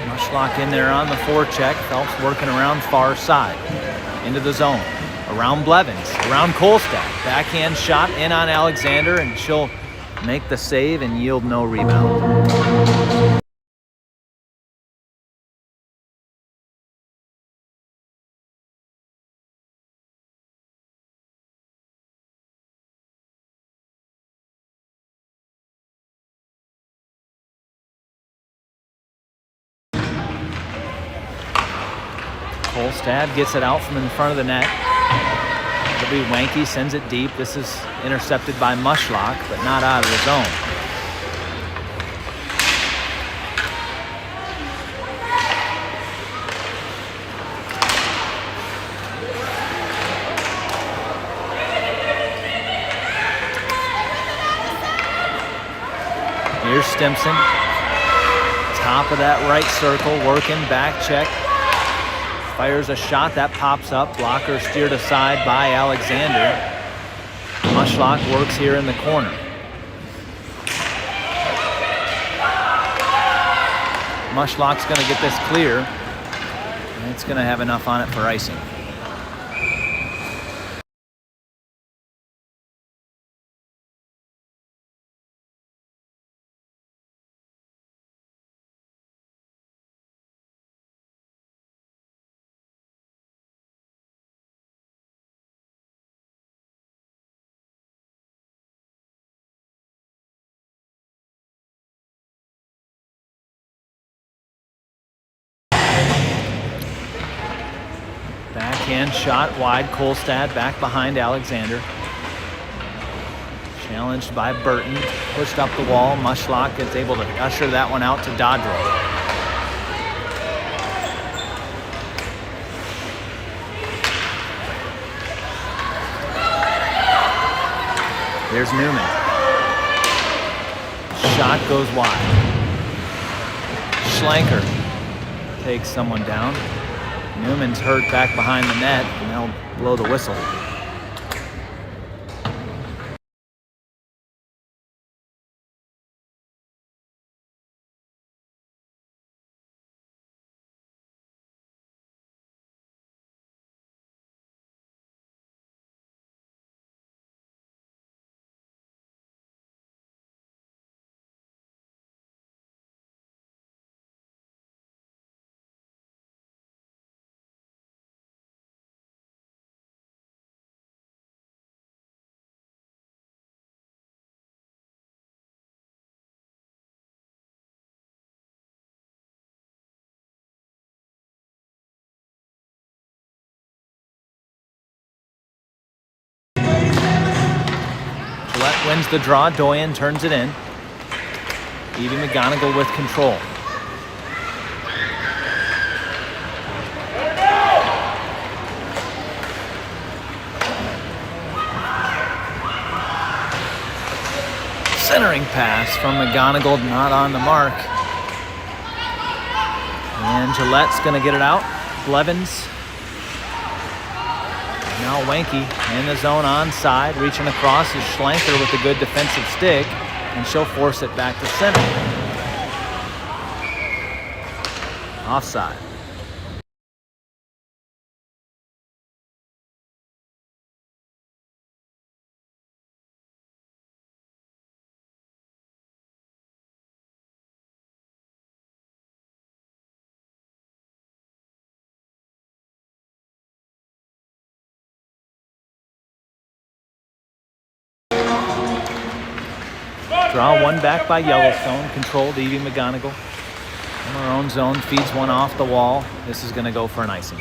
Mushlock in there on the forecheck. Phelps working around far side. Into the zone. Around Blevins. Around Kolstad. Backhand shot in on Alexander, and she'll make the save and yield no rebound. Kolstad gets it out from in front of the net. It'll be Wenke, sends it deep. This is intercepted by Mushlock, but not out of the zone. Here's Stimson. Top of that right circle, working, back check. Fires a shot, that pops up. Blocker steered aside by Alexander. Mushlock works here in the corner. Mushlock's going to get this clear, and it's going to have enough on it for icing. Backhand shot wide. Kolstad back behind Alexander. Challenged by Burton. Pushed up the wall. Mushlock is able to usher that one out to Dodrell. Here's Newman. Shot goes wide. Schlenker takes someone down. Newman's hurt back behind the net, and they'll blow the whistle. Gillette wins the draw. Doyen turns it in. Evie McGonigal with control. Centering pass from McGonigal, not on the mark. And Gillette's going to get it out. Blevins. Now Wanke in the zone onside. Reaching across is Schlenker with a good defensive stick. And she'll force it back to center. Offside. Draw one back by Yellowstone, controlled Evie McGonigal. From her own zone, feeds one off the wall. This is going to go for an icing.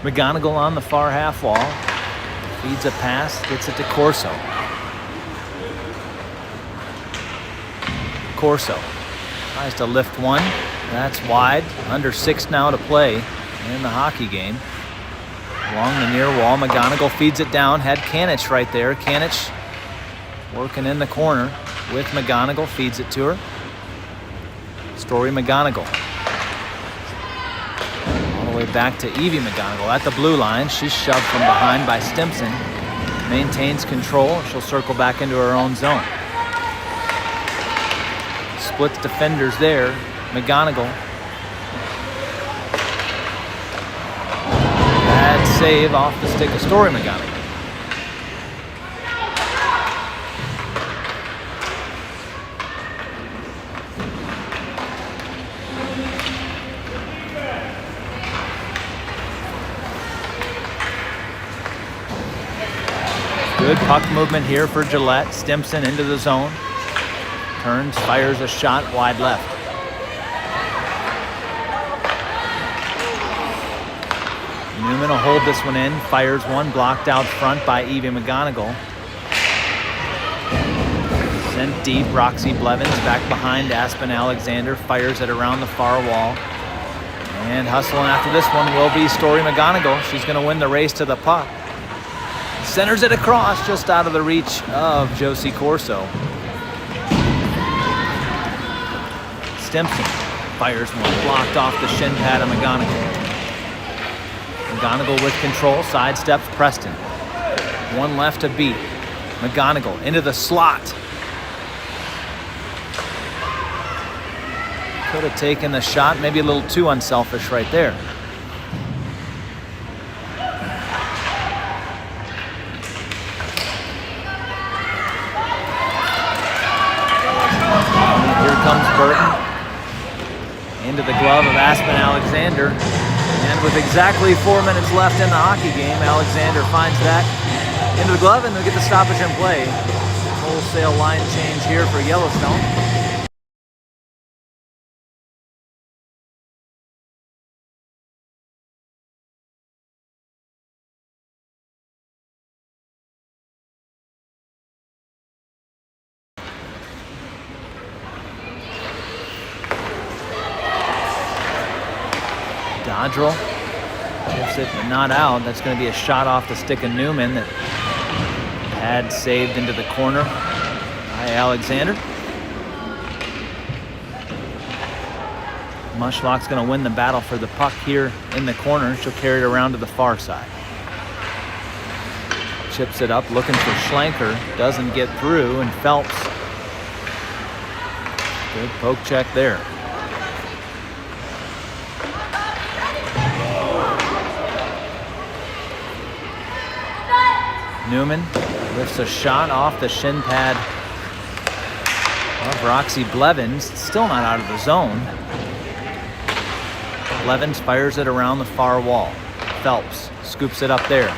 McGonigal on the far half wall. Feeds a pass, gets it to Corso. Corso tries to lift one. That's wide. Under 6 now to play in the hockey game. Along the near wall, McGonigal feeds it down. Had Kanich right there. Kanich working in the corner with McGonigal. Feeds it to her. Story McGonigal. Back to Evie McGonigal at the blue line. She's shoved from behind by Stimson. Maintains control. She'll circle back into her own zone. Splits defenders there. McGonigal. Bad save off the stick of Story McGonigal. Good puck movement here for Gillette. Stimson into the zone. Turns, fires a shot wide left. Newman will hold this one in. Fires one, blocked out front by Evie McGonigal. Sent deep, Roxy Blevins back behind Aspen Alexander. Fires it around the far wall. And hustling after this one will be Story McGonigal. She's going to win the race to the puck. Centers it across, just out of the reach of Josie Corso. Stimson fires one, blocked off the shin pad of McGonigal. McGonigal with control, sidesteps Preston. One left to beat. McGonigal into the slot. Could have taken the shot, maybe a little too unselfish right there. Here comes Burton. Into the glove of Aspen Alexander. And with exactly 4 minutes left in the hockey game, Alexander finds that into the glove, and they'll get the stoppage in play. Wholesale line change here for Yellowstone. Dodrell tips it, but not out. That's going to be a shot off the stick of Newman that had saved into the corner by Alexander. Mushlock's going to win the battle for the puck here in the corner. She'll carry it around to the far side. Chips it up, looking for Schlenker. Doesn't get through, and Phelps. Good poke check there. Newman lifts a shot off the shin pad of Roxy Blevins. Still not out of the zone. Blevins fires it around the far wall. Phelps scoops it up there.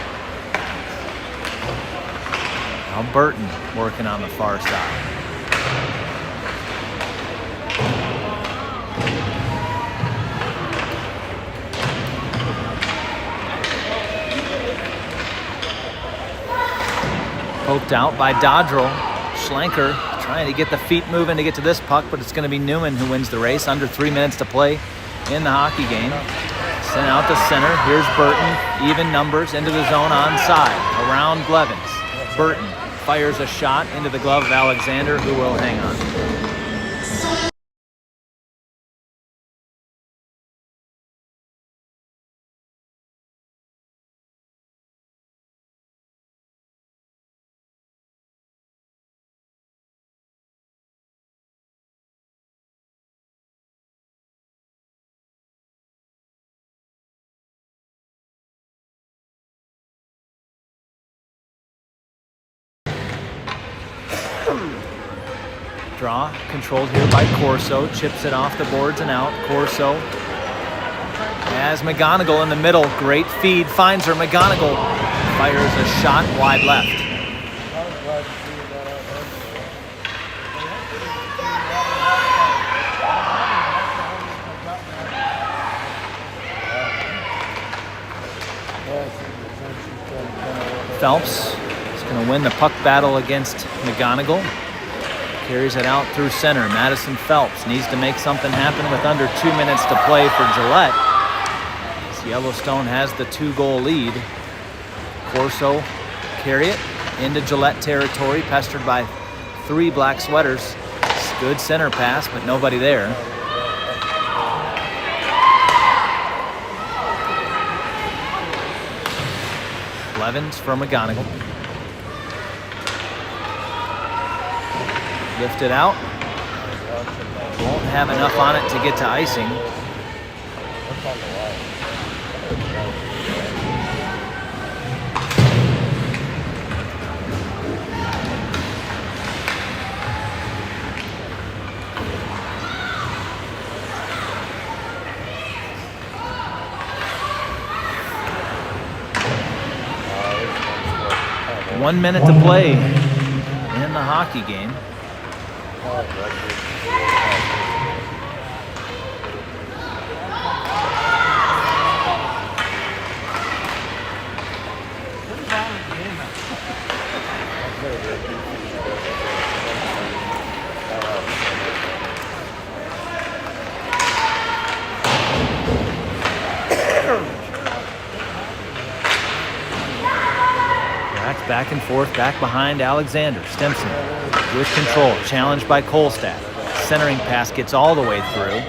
Now Burton working on the far side. Poked out by Dodrell. Schlenker trying to get the feet moving to get to this puck, but it's going to be Newman who wins the race. Under 3 minutes to play in the hockey game. Sent out to center. Here's Burton. Even numbers into the zone onside. Around Blevins. Burton fires a shot into the glove of Alexander, who will hang on. Draw controlled here by Corso. Chips it off the boards and out. Corso has McGonigal in the middle. Great feed. Finds her. McGonigal fires a shot wide left. Phelps is going to win the puck battle against McGonigal. Carries it out through center. Madison Phelps needs to make something happen with under 2 minutes to play for Gillette. As Yellowstone has the 2-goal lead. Corso carry it into Gillette territory, pestered by 3 black sweaters. Good center pass, but nobody there. Blevins for McGonigal. Lifted out. Won't have enough on it to get to icing. 1 minute to play in the hockey game. Back and forth, back behind Alexander. Stimson with control, challenged by Kolstad. Centering pass gets all the way through.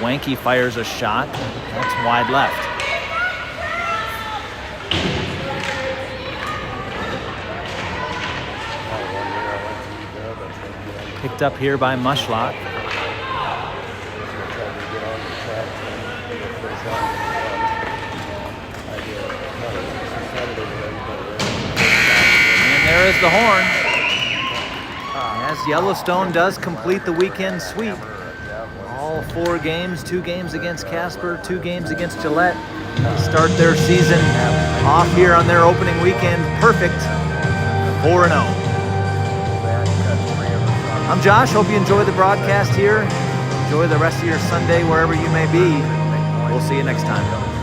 Wanke fires a shot. That's wide left. Picked up here by Mushlock. There is the horn, as Yellowstone does complete the weekend sweep. All 4 games, 2 games against Casper, 2 games against Gillette. Start their season off here on their opening weekend. Perfect, 4-0. I'm Josh, hope you enjoy the broadcast here. Enjoy the rest of your Sunday wherever you may be. We'll see you next time.